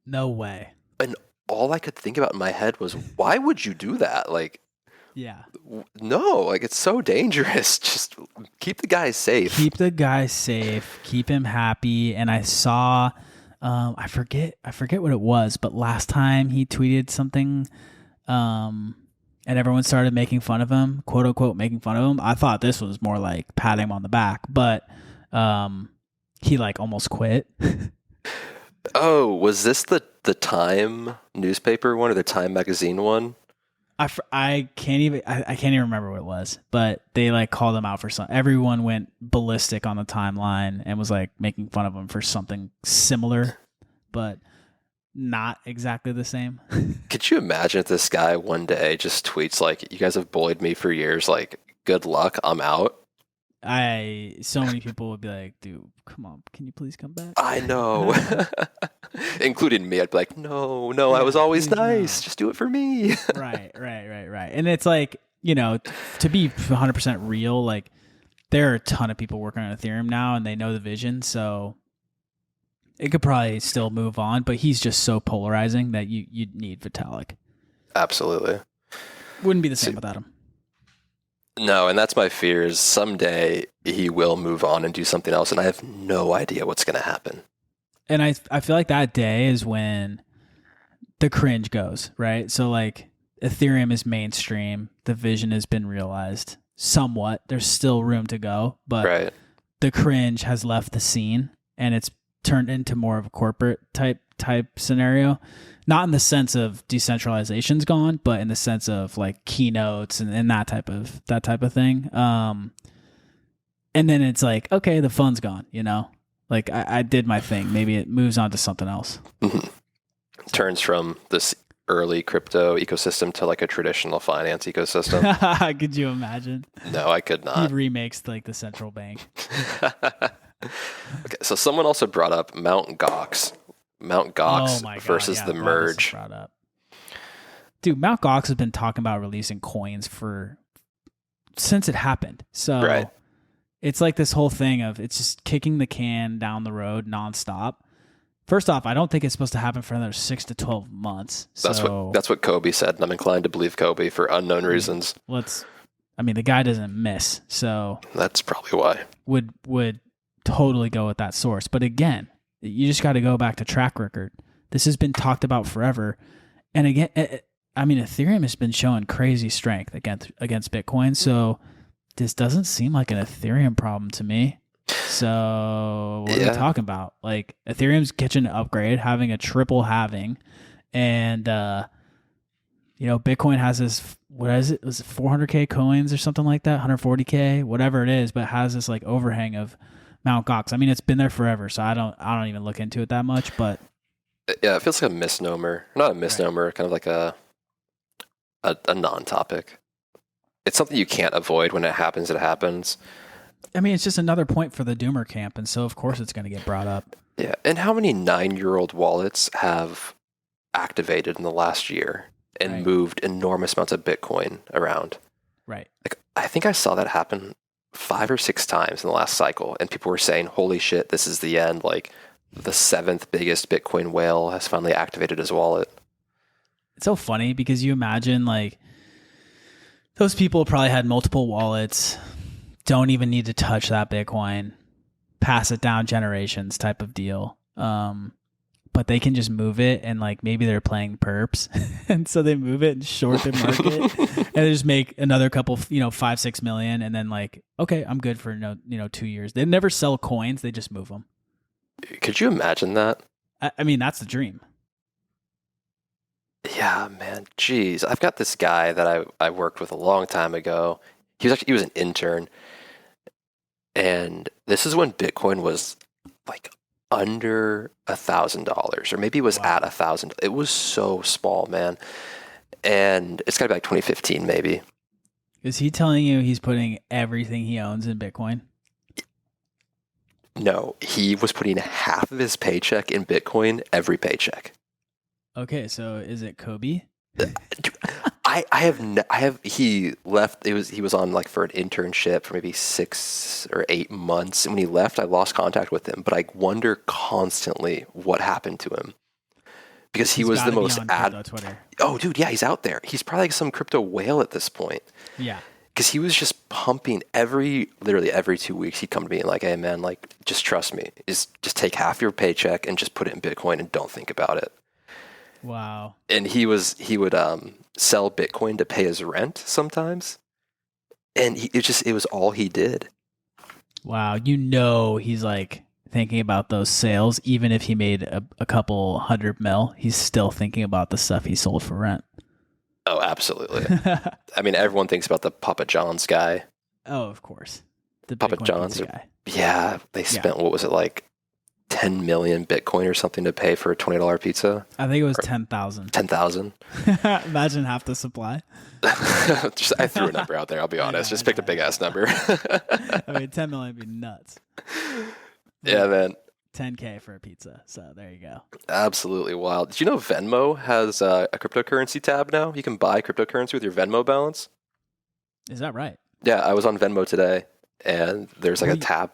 No way. And all I could think about in my head was, why would you do that? Like, yeah, no, like, it's so dangerous. Just keep the guy safe. Keep the guy safe. Keep him happy. And I saw, I forget what it was, but last time he tweeted something, and everyone started making fun of him, quote unquote, making fun of him. I thought this was more like patting him on the back, but he like almost quit. Oh, was this the Time newspaper one or the Time magazine one? I can't even remember what it was, but they like called him out for something. Everyone went ballistic on the timeline and was like making fun of him for something similar, but not exactly the same. Could you imagine if this guy one day just tweets like, "You guys have bullied me for years. Like, good luck. I'm out." So many people would be like, dude, come on, can you please come back? I know. Including me. I'd be like, no, I was always nice. No. Just do it for me. Right. And it's like, you know, to be 100% real, like, there are a ton of people working on Ethereum now and they know the vision. So it could probably still move on, but he's just so polarizing that you need Vitalik. Absolutely. Wouldn't be the same without him. No, and that's my fear is someday he will move on and do something else, and I have no idea what's going to happen. And I feel like that day is when the cringe goes, right? So, like, Ethereum is mainstream. The vision has been realized somewhat. There's still room to go, but the cringe has left the scene, and it's turned into more of a corporate type scenario. Not in the sense of decentralization's gone, but in the sense of like keynotes and that type of thing. And then it's like, okay, the fun's gone, you know? Like I did my thing. Maybe it moves on to something else. Turns from this early crypto ecosystem to like a traditional finance ecosystem. Could you imagine? No, I could not. He remakes like the central bank. Okay, so someone also brought up Mount Gox. Mount Gox versus the merge. Brought up. Dude, Mount Gox has been talking about releasing coins since it happened. So right. It's like this whole thing of it's just kicking the can down the road nonstop. First off, I don't think it's supposed to happen for another 6 to 12 months. That's what Kobe said, and I'm inclined to believe Kobe for unknown reasons. The guy doesn't miss, so that's probably why. Would totally go with that source. But again, you just got to go back to track record. This has been talked about forever. And again, Ethereum has been showing crazy strength against Bitcoin. So this doesn't seem like an Ethereum problem to me. So what are we talking about? Like Ethereum's catching an upgrade, having a triple halving. And, Bitcoin has this, what is it? Was it 400K coins or something like that? 140K, whatever it is, but it has this like overhang of Mount Gox. I mean, it's been there forever, so I don't even look into it that much, but yeah, it feels like a misnomer. Not a misnomer, right. Kind of like a non-topic. It's something you can't avoid. When it happens, it happens. I mean, it's just another point for the doomer camp, and so of course it's going to get brought up. Yeah, and how many 9-year-old wallets have activated in the last year and moved enormous amounts of Bitcoin around? Right. Like I think I saw that happen 5 or 6 times in the last cycle, and people were saying, "Holy shit, this is the end!" Like the 7th biggest Bitcoin whale has finally activated his wallet. It's so funny because you imagine like those people probably had multiple wallets, don't even need to touch that Bitcoin, pass it down generations type of deal. But they can just move it, and like maybe they're playing perps, and so they move it and short the market, and they just make another couple, 5-6 million, and then like, okay, I'm good for 2 years. They never sell coins; they just move them. Could you imagine that? I mean, that's the dream. Yeah, man. Jeez, I've got this guy that I worked with a long time ago. He was an intern, and this is when Bitcoin was like under $1,000, or maybe it was at 1,000. It was so small, man. And it's got to be like 2015, maybe. Is he telling you he's putting everything he owns in Bitcoin? No, he was putting half of his paycheck in Bitcoin every paycheck. Okay, so is it Kobe? He left. He was on like for an internship for maybe 6 or 8 months. And when he left, I lost contact with him, but I wonder constantly what happened to him, because he was the most Twitter. Oh dude, yeah, he's out there. He's probably like some crypto whale at this point. Yeah. Because he was just pumping literally every 2 weeks. He'd come to me and like, "Hey man, like just trust me. Just take half your paycheck and just put it in Bitcoin and don't think about it." Wow. And he would sell Bitcoin to pay his rent sometimes, and it was all he did. Wow, he's like thinking about those sales, even if he made a couple $100 million, he's still thinking about the stuff he sold for rent. Oh, absolutely. I mean, everyone thinks about the Papa John's guy. Oh, of course, the Papa Bitcoin John's guy. Yeah, they spent what was it like 10 million Bitcoin or something to pay for a $20 pizza? I think it was 10,000. 10,000. Imagine half the supply. I threw a number out there, I'll be honest. Just picked a big ass number. I mean, 10 million would be nuts. Yeah, man. 10K for a pizza. So there you go. Absolutely wild. Did you know Venmo has a cryptocurrency tab now? You can buy cryptocurrency with your Venmo balance. Is that right? Yeah, I was on Venmo today, and there's like a tab.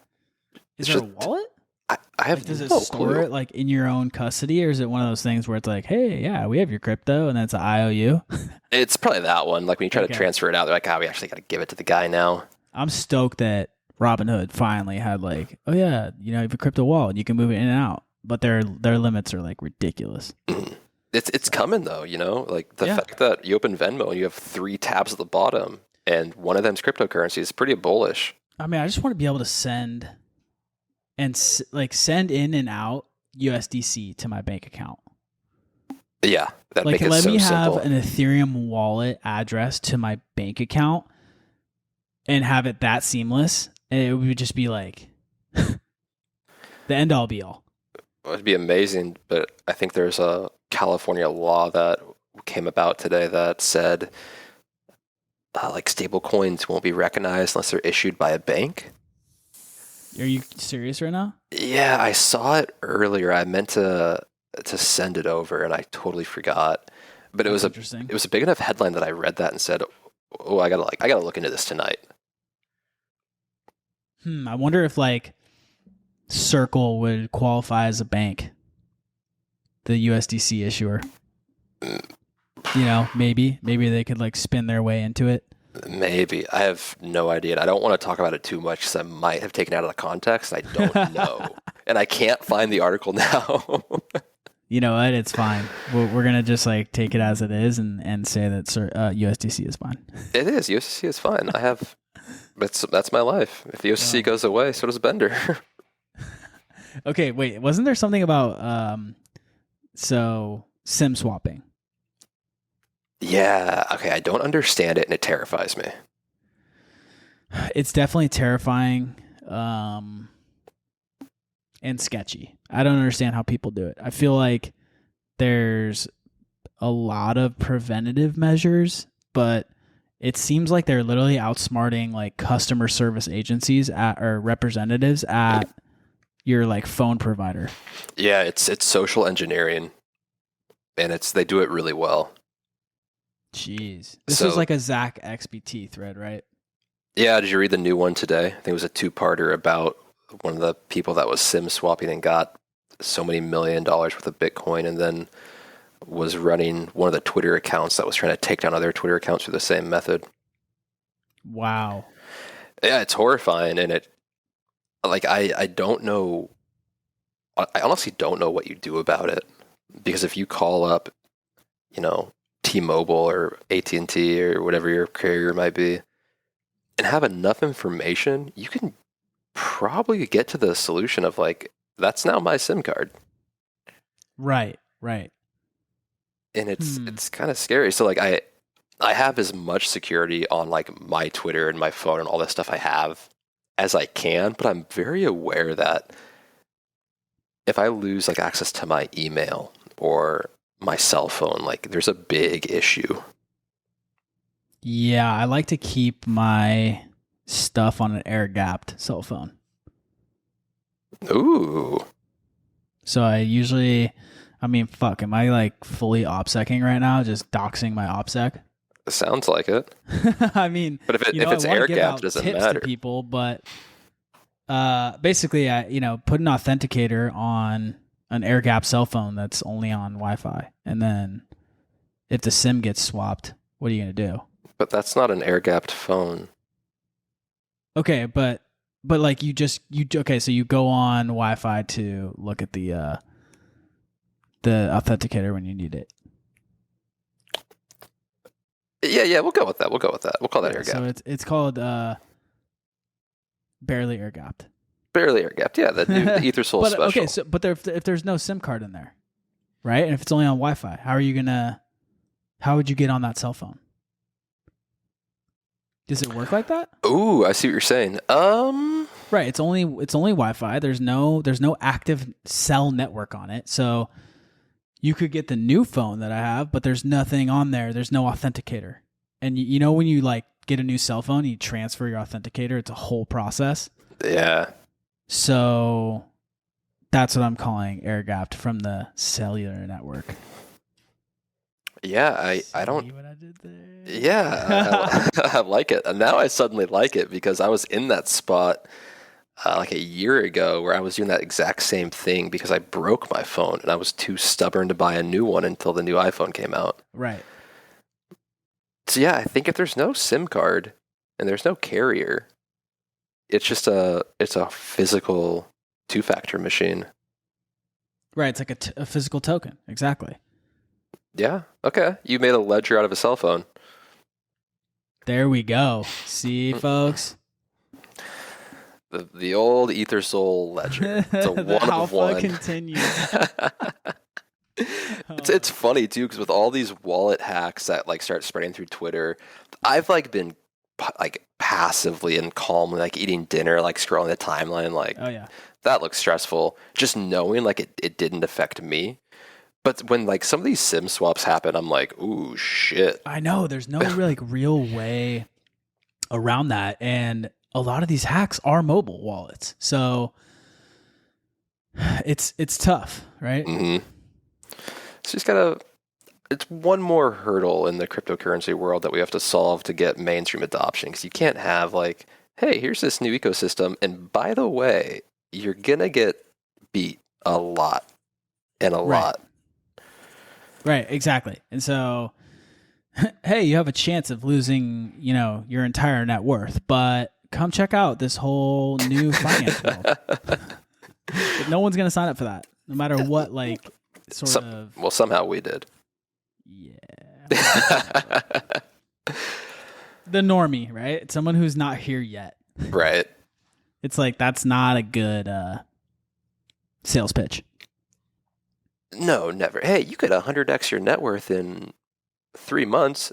Is there a wallet? I have does it no store clue. it like in your own custody, or is it one of those things where it's like, hey, yeah, we have your crypto, and then it's an IOU? It's probably that one. Like when you try to transfer it out, they're like, we actually got to give it to the guy now. I'm stoked that Robinhood finally had like, oh yeah, you have a crypto wallet, you can move it in and out, but their limits are like ridiculous. It's coming though, like the fact that you open Venmo and you have 3 tabs at the bottom, and one of them's cryptocurrency is pretty bullish. I mean, I just want to be able to send in and out USDC to my bank account. Yeah, that like make it let so me have simple. an Ethereum wallet address to my bank account and have it that seamless, and it would just be like the end all be all. It would be amazing, but I think there's a California law that came about today that said like stable coins won't be recognized unless they're issued by a bank. Are you serious right now? Yeah, I saw it earlier. I meant to send it over and I totally forgot. But it was a big enough headline that I read that and said, "Oh, I gotta look into this tonight." I wonder if like Circle would qualify as a bank, the USDC issuer. You know, maybe they could like spin their way into it. Maybe. I have no idea. And I don't want to talk about it too much because I might have taken it out of the context. I don't know. And I can't find the article now. You know what? It's fine. We're going to just like take it as it is and say that USDC is fine. It is. USDC is fine. That's my life. If USDC goes away, so does Bender. Okay, wait. Wasn't there something about SIM swapping? Yeah. Okay. I don't understand it and it terrifies me. It's definitely terrifying and sketchy. I don't understand how people do it. I feel like there's a lot of preventative measures, but it seems like they're literally outsmarting like customer service agencies or representatives at your like phone provider. Yeah, it's social engineering, and they do it really well. Jeez, this was like a Zach XBT thread, right? Yeah, did you read the new one today? I think it was a 2-parter about one of the people that was SIM swapping and got so many $1 million worth of Bitcoin, and then was running one of the Twitter accounts that was trying to take down other Twitter accounts through the same method. Wow. Yeah, it's horrifying, and it like I don't know. I honestly don't know what you do about it, because if you call up, you know, T-Mobile or AT&T or whatever your carrier might be, and have enough information, you can probably get to the solution of like, that's now my SIM card. Right. And it's kind of scary. So like I have as much security on like my Twitter and my phone and all this stuff I have as I can, but I'm very aware that if I lose like access to my email or my cell phone, like there's a big issue. Yeah, I like to keep my stuff on an air-gapped cell phone. Ooh. So I usually, am I like fully OPSECing right now? Just doxing my OPSEC? Sounds like it. I mean, but if it's air-gapped, it doesn't matter. To people, but basically, I put an authenticator on an air-gapped cell phone that's only on Wi-Fi, and then if the SIM gets swapped, what are you gonna do? But that's not an air-gapped phone. Okay, but like so you go on Wi-Fi to look at the authenticator when you need it. Yeah, we'll go with that. We'll call that air-gapped. So it's called barely air-gapped. Barely air-gapped. Yeah, the new Ethersole special. Okay, so if there's no SIM card in there, right? And if it's only on Wi-Fi, how would you get on that cell phone? Does it work like that? Ooh, I see what you're saying. Right, it's only Wi-Fi. There's no active cell network on it. So you could get the new phone that I have, but there's nothing on there. There's no authenticator. And you know when you like get a new cell phone, you transfer your authenticator, it's a whole process. Yeah. So that's what I'm calling air-gapped from the cellular network. Yeah, I don't. See what I did there? Yeah, I like it. And now I suddenly like it because I was in that spot like a year ago where I was doing that exact same thing because I broke my phone and I was too stubborn to buy a new one until the new iPhone came out. Right. So yeah, I think if there's no SIM card and there's no carrier, it's just a physical 2-factor machine. Right, it's like a physical token. Exactly. Yeah. Okay. You made a ledger out of a cell phone. There we go. See, folks. The old Ethersole ledger. It's a one of one. Continues. It's funny too because with all these wallet hacks that like start spreading through Twitter, I've like been like passively and calmly, like eating dinner, like scrolling the timeline, like Oh yeah. that looks stressful. Just knowing like it didn't affect me. But when like some of these sim swaps happen, I'm like, ooh, shit. I know there's no like real way around that, and a lot of these hacks are mobile wallets, so it's tough, right? Mm-hmm. So just gotta. It's one more hurdle in the cryptocurrency world that we have to solve to get mainstream adoption. Because you can't have like, hey, here's this new ecosystem, and by the way, you're gonna get beat a lot and a lot. Right, exactly. And so, hey, you have a chance of losing, your entire net worth, but come check out this whole new finance world. No one's going to sign up for that, no matter what, like, Well, somehow we did. Yeah. The normie, right? Someone who's not here yet. Right. It's like, that's not a good sales pitch. No, never. Hey, you could 100x your net worth in 3 months,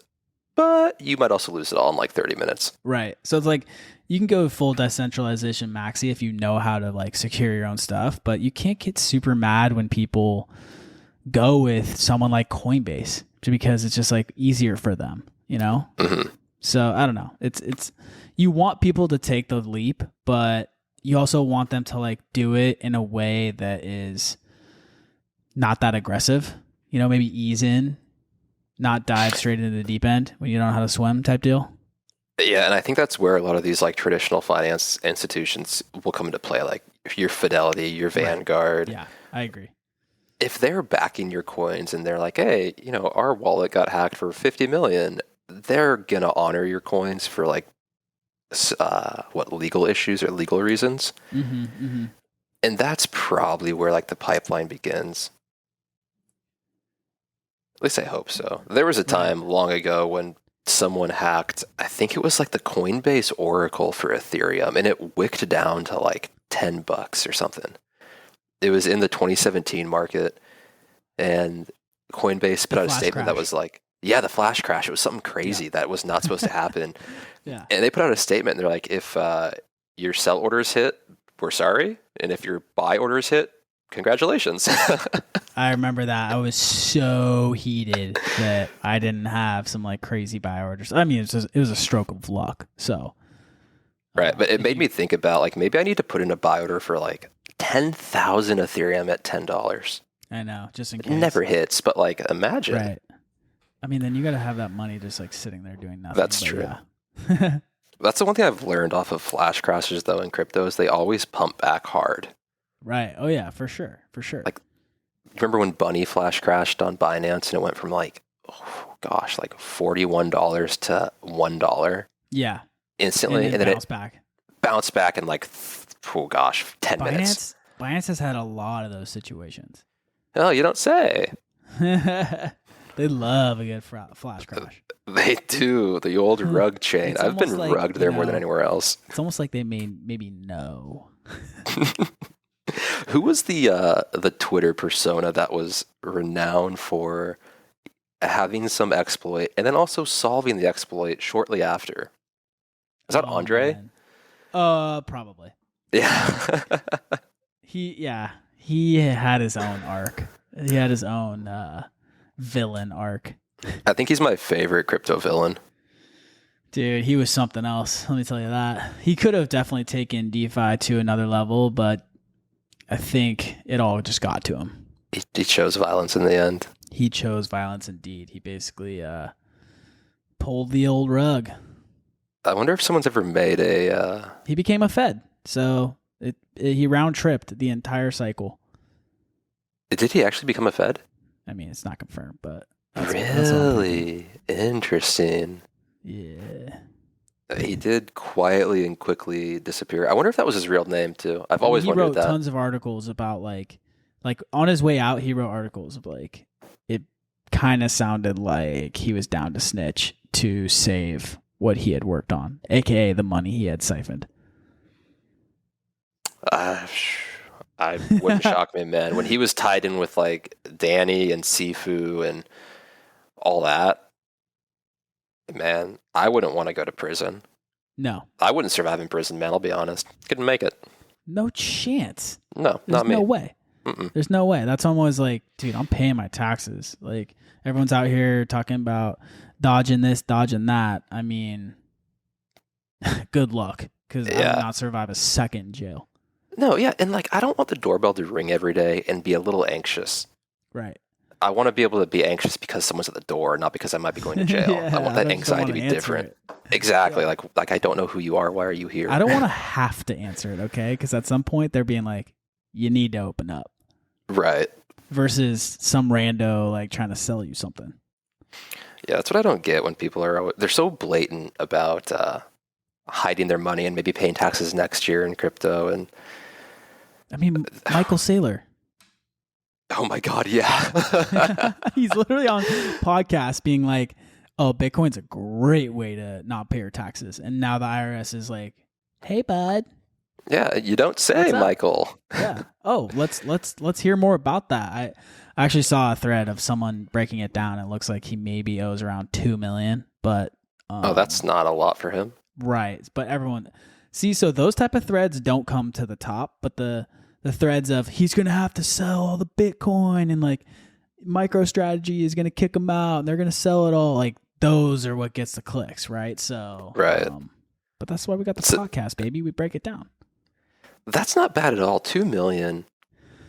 but you might also lose it all in like 30 minutes. Right. So it's like you can go full decentralization maxi if you know how to like secure your own stuff, but you can't get super mad when people go with someone like Coinbase because it's just like easier for them, Mm-hmm. So I don't know. It's you want people to take the leap, but you also want them to like do it in a way that is not that aggressive, maybe ease in, not dive straight into the deep end when you don't know how to swim type deal. Yeah, and I think that's where a lot of these like traditional finance institutions will come into play, like your Fidelity, your Vanguard. Right. Yeah, I agree. If they're backing your coins and they're like, hey, our wallet got hacked for 50 million, they're going to honor your coins for like, legal issues or legal reasons. Mm-hmm, mm-hmm. And that's probably where like the pipeline begins. At least I hope so. There was a time long ago when someone hacked, I think it was like the Coinbase Oracle for Ethereum, and it wicked down to like $10 or something. It was in the 2017 market, and Coinbase put out a statement that was like, yeah, the flash crash. It was something crazy that was not supposed to happen. Yeah. And they put out a statement, and they're like, if your sell orders hit, we're sorry. And if your buy orders hit, congratulations. I remember that. I was so heated that I didn't have some like crazy buy orders. I mean, it was a stroke of luck. So, right. But it made me think about like, maybe I need to put in a buy order for like 10,000 Ethereum at $10. I know, just in case. It never hits, but like, imagine. Right. I mean, then you got to have that money just like sitting there doing nothing. That's true. Yeah. That's the one thing I've learned off of flash crashes though in crypto is they always pump back hard. Right. Oh yeah, for sure. For sure. Like, remember when Bunny flash crashed on Binance and it went from like, like $41 to $1? Yeah. Instantly. And then it bounced back in like, 10 minutes. Binance has had a lot of those situations. Oh, you don't say. They love a good flash crash. They do. The old rug chain. I've been like, rugged there more than anywhere else. It's almost like they maybe know. Who was the Twitter persona that was renowned for having some exploit and then also solving the exploit shortly after? Is that Andre? Probably. Yeah. He had his own arc. He had his own villain arc. I think he's my favorite crypto villain. Dude, he was something else. Let me tell you that. He could have definitely taken DeFi to another level, but I think it all just got to him. He chose violence in the end. He chose violence indeed. He basically pulled the old rug. I wonder if someone's ever made a... He became a Fed, so he round-tripped the entire cycle. Did he actually become a Fed? I mean, it's not confirmed, but... Really? Interesting. Yeah. He did quietly and quickly disappear. I wonder if that was his real name, too. I've always wondered that. He wrote tons of articles about, like on his way out, he wrote articles of, like, it kind of sounded like he was down to snitch to save what he had worked on, a.k.a. the money he had siphoned. I wouldn't shock me, man. When he was tied in with, like, Danny and Sifu and all that, man, I wouldn't want to go to prison. No. I wouldn't survive in prison, man. I'll be honest. Couldn't make it. No chance. No, There's not me. no way. Mm-mm. There's no way. That's almost like, dude, I'm paying my taxes. Like, everyone's out here talking about dodging this, dodging that. I mean, good luck, because I would not survive a second in jail. No, yeah, and like I don't want the doorbell to ring every day and be a little anxious. Right. I want to be able to be anxious because someone's at the door, not because I might be going to jail. I want that anxiety to be different. Exactly. Yeah. Like I don't know who you are. Why are you here? I don't want to have to answer it, okay? Because at some point they're being like, you need to open up. Right. Versus some rando like trying to sell you something. Yeah, that's what I don't get when people they're so blatant about hiding their money and maybe paying taxes next year in crypto. And I mean, Michael Saylor. Oh my God, yeah. He's literally on podcasts being like, oh, Bitcoin's a great way to not pay your taxes. And now the IRS is like, hey, bud. Yeah, you don't say, Michael. Yeah. Oh, let's hear more about that. I actually saw a thread of someone breaking it down. It looks like he maybe owes around $2 million, but that's not a lot for him. Right. But everyone so those type of threads don't come to the top, but the threads of he's going to have to sell all the Bitcoin and like MicroStrategy is going to kick him out and they're going to sell it all. Like those are what gets the clicks, right? So, right. But that's why we got the podcast, baby. We break it down. That's not bad at all. 2 million.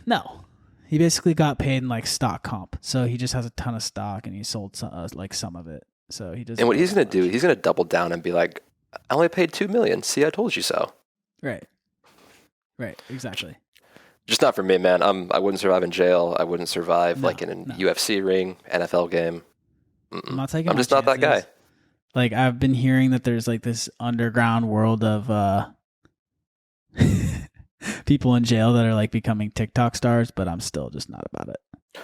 No, he basically got paid in like stock comp. So he just has a ton of stock and he sold some of it. So he does. And what he's going to do, he's going to double down and be like, I only paid 2 million. See, I told you so. Right. Exactly. Just not for me, man. I wouldn't survive in jail. I wouldn't survive like in a UFC ring, NFL game. I'm not taking. I'm just not that guy. Like I've been hearing that there's like this underground world of people in jail that are like becoming TikTok stars, but I'm still just not about it.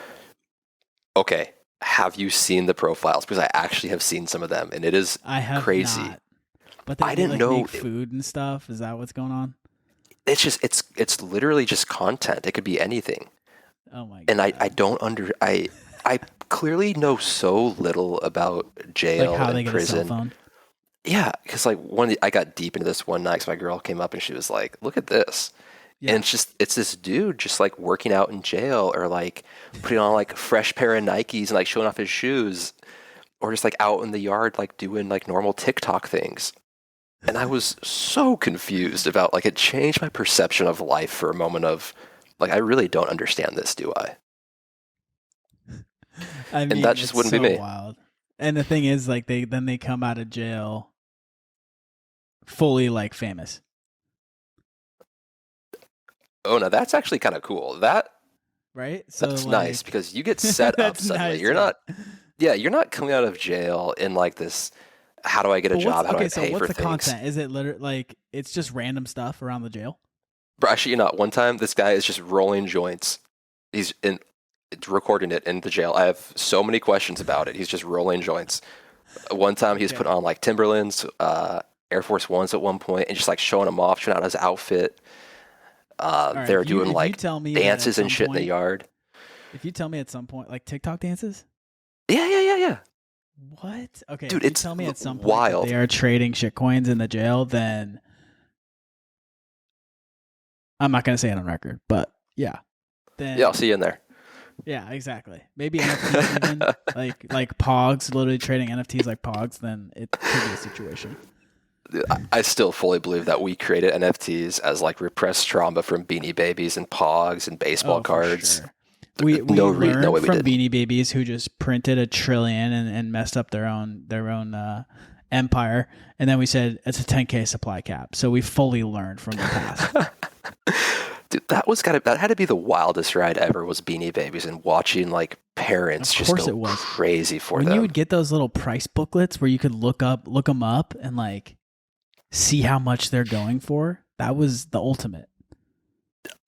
Okay. Have you seen the profiles? Because I actually have seen some of them, and it is crazy. Not. But they didn't know make food and stuff. Is that what's going on? It's just it's literally just content. It could be anything. Oh my God. And I clearly know so little about jail like how and they get prison. a cell phone. Yeah, because like I got deep into this one night because my girl came up and she was like, "Look at this." Yeah. And it's this dude just like working out in jail or like putting on like a fresh pair of Nikes and like showing off his shoes or just like out in the yard like doing like normal TikTok things. And I was so confused about like it changed my perception of life for a moment of like I really don't understand this, do I? I mean, and that just wouldn't be me. Wild. And the thing is like they come out of jail fully like famous. Oh no, that's actually kind of cool. Right? So that's nice because you get set up suddenly. Nice, you're not coming out of jail in like this. How do I get a job? How do I pay for things? What's the content? Is it literally like it's just random stuff around the jail? Bro, actually, one time this guy is just rolling joints. He's recording it in the jail. I have so many questions about it. He's just rolling joints. One time he's put on like Timberlands, Air Force Ones at one point, and just like showing them off, showing out his outfit. Right, they're doing like dances and shit in the yard. If you tell me at some point, like TikTok dances? Yeah. What? Okay, dude, if you tell me at some point wild. That they are trading shitcoins in the jail, then I'm not gonna say it on record, but yeah. Then I'll see you in there. Yeah, exactly. Maybe NFTs even like Pogs, literally trading NFTs like Pogs, then it could be a situation. I still fully believe that we created NFTs as like repressed trauma from Beanie Babies and Pogs and baseball cards. Sure. We learned from Beanie Babies who just printed 1 trillion and messed up their own empire, and then we said it's a 10K supply cap. So we fully learned from the past. Dude, that had to be the wildest ride ever. Was Beanie Babies and watching like parents just go crazy for them. When you would get those little price booklets where you could look them up and like see how much they're going for. That was the ultimate.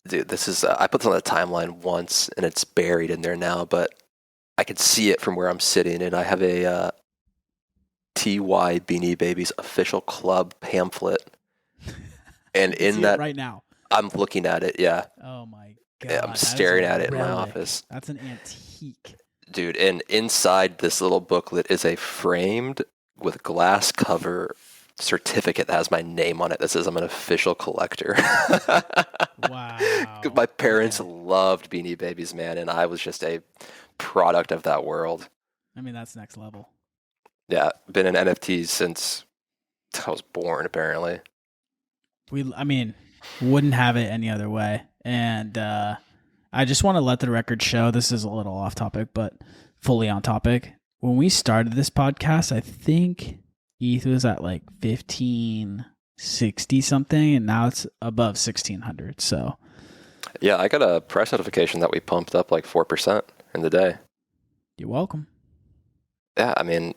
Dude, this is I put this on the timeline once and it's buried in there now, but I could see it from where I'm sitting, and I have a TY Beanie Babies official club pamphlet. And in that right now. I'm looking at it, yeah. Oh my God. Yeah, I'm staring at it in my office. That's an antique. Dude, and inside this little booklet is a framed with glass cover certificate that has my name on it that says I'm an official collector. Wow. My parents loved Beanie Babies, man, and I was just a product of that world. I mean, that's next level. Yeah, been in NFTs since I was born, apparently. Wouldn't have it any other way. And I just want to let the record show, this is a little off topic, but fully on topic. When we started this podcast, I think ETH was at like 1560 something, and now it's above 1600. So yeah, I got a press notification that we pumped up like 4% in the day. You're welcome. Yeah, I mean,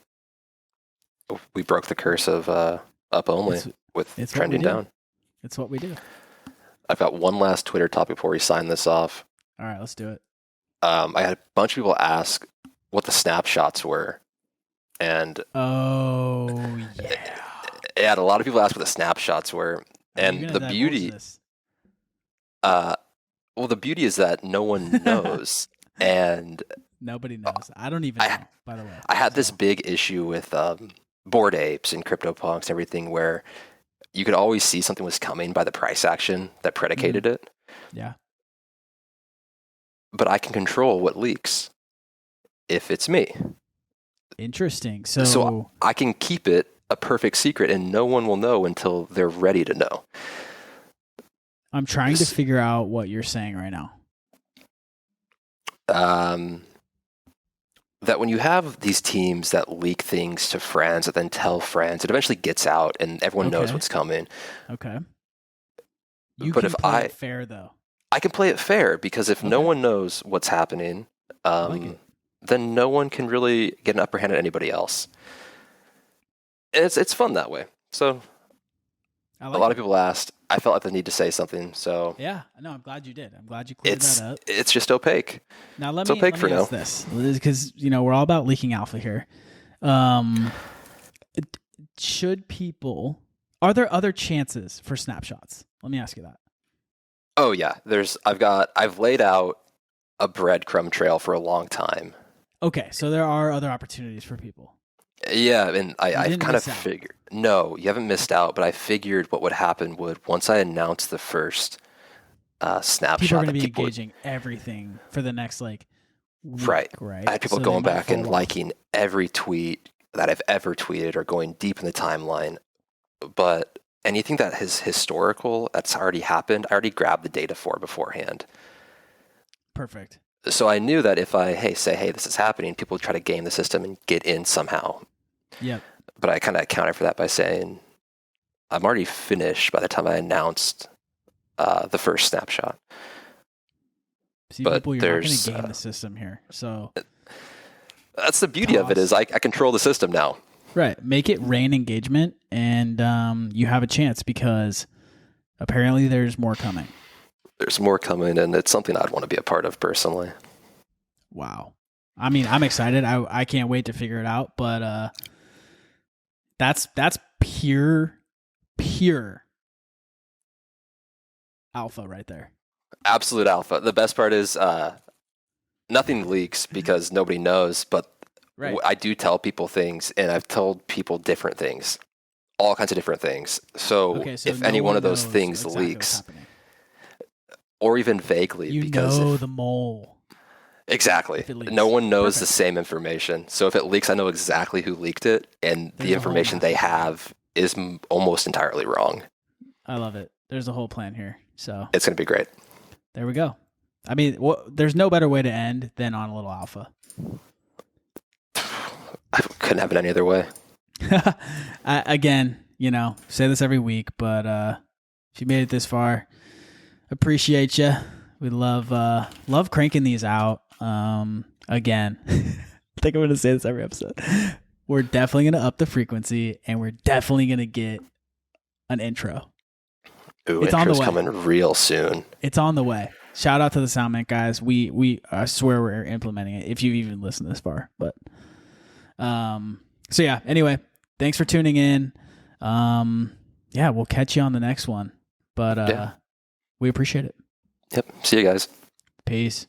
we broke the curse of up only with trending down. It's what we do. I've got one last Twitter topic before we sign this off. All right, let's do it. I had a bunch of people ask what the snapshots were. And yeah, a lot of people asked what the snapshots were. And the beauty, the beauty is that no one knows. And nobody knows. I don't even know, by the way. I had this big issue with Bored Apes and CryptoPunks and everything where you could always see something was coming by the price action that predicated it. Yeah. But I can control what leaks if it's me. Interesting. So I can keep it a perfect secret and no one will know until they're ready to know. I'm trying to figure out what you're saying right now. That when you have these teams that leak things to friends that then tell friends, it eventually gets out and everyone knows what's coming. Okay. But if play it fair though. I can play it fair because if no one knows what's happening, then no one can really get an upper hand at anybody else. And it's fun that way. So a lot of people asked. I felt like the need to say something. So yeah, no, I'm glad you did. I'm glad you cleared that up. It's just opaque. Now let me ask this, because we're all about leaking alpha here. Should people? Are there other chances for snapshots? Let me ask you that. Oh yeah, I've laid out a breadcrumb trail for a long time. Okay, so there are other opportunities for people. Yeah, and I kind of figured. No, you haven't missed out, but I figured what would happen once I announced the first snapshot. People are going to be engaging everything for the next week, right? I had people going back and liking every tweet that I've ever tweeted or going deep in the timeline. But anything that is historical, that's already happened, I already grabbed the data for beforehand. Perfect. So I knew that if I say, this is happening, people would try to game the system and get in somehow. Yep. But I kind of accounted for that by saying, I'm already finished by the time I announced the first snapshot. See, but people, you're not going to game the system here. So that's the beauty of it is I control the system now. Right. Make it rain engagement, and you have a chance because apparently there's more coming. There's more coming, and it's something I'd want to be a part of personally. Wow. I mean, I'm excited. I can't wait to figure it out, but that's pure alpha right there. Absolute alpha. The best part is nothing leaks because nobody knows, but right. I do tell people things, and I've told people different things, all kinds of different things. So if any one of those things leaks, or even vaguely, because the mole. Exactly. No one knows the same information. So if it leaks, I know exactly who leaked it, and the information they have is almost entirely wrong. I love it. There's a whole plan here. So it's going to be great. There we go. I mean, there's no better way to end than on a little alpha. I couldn't have it any other way. Again, say this every week, but if you made it this far, appreciate you. We love cranking these out. Again, I think I'm going to say this every episode. We're definitely going to up the frequency, and we're definitely going to get an intro. Ooh, it's intro's coming real soon. It's on the way. Shout out to the Soundmint guys. We I swear we're implementing it if you've even listened this far. But so yeah, anyway, thanks for tuning in. Yeah, we'll catch you on the next one. But we appreciate it. Yep. See you guys. Peace.